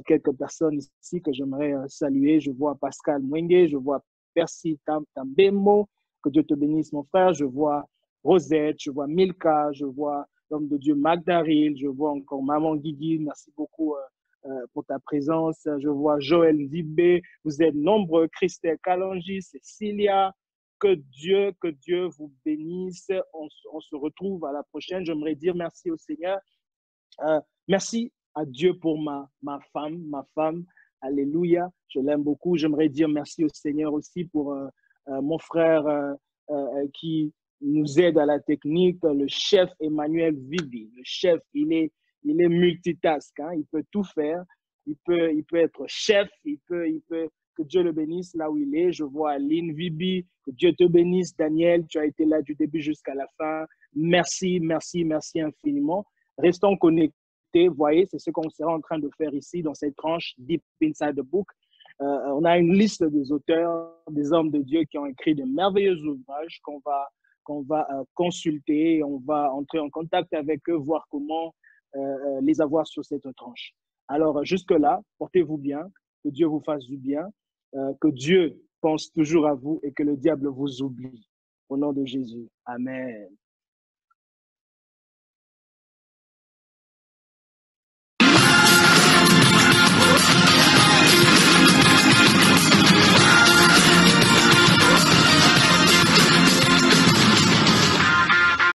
quelques personnes ici que j'aimerais saluer. Je vois Pascal Mwenge, je vois Percy Tambemo. Que Dieu te bénisse, mon frère. Je vois Rosette, je vois Milka, je vois l'homme de Dieu Magdaril, je vois encore Maman Guigui. Merci beaucoup pour ta présence. Je vois Joël Zibé, vous êtes nombreux, Christelle Kalangi, Cécilia. Que Dieu vous bénisse. On se retrouve à la prochaine. J'aimerais dire merci au Seigneur. Merci à Dieu pour ma femme. Alléluia. Je l'aime beaucoup. J'aimerais dire merci au Seigneur aussi pour mon frère qui nous aide à la technique, le chef Emmanuel Vivi. Le chef, il est multitask, hein? Il peut tout faire. Il peut être chef, que Dieu le bénisse là où il est. Je vois Aline Vibi, que Dieu te bénisse. Daniel, tu as été là du début jusqu'à la fin. Merci, merci, merci infiniment. Restons connectés. Voyez, c'est ce qu'on sera en train de faire ici dans cette tranche Deep Inside the Book. On a une liste des auteurs, des hommes de Dieu qui ont écrit de merveilleux ouvrages qu'on va consulter. On va entrer en contact avec eux, voir comment les avoir sur cette tranche. Alors, jusque-là, portez-vous bien, que Dieu vous fasse du bien, que Dieu pense toujours à vous et que le diable vous oublie. Au nom de Jésus. Amen.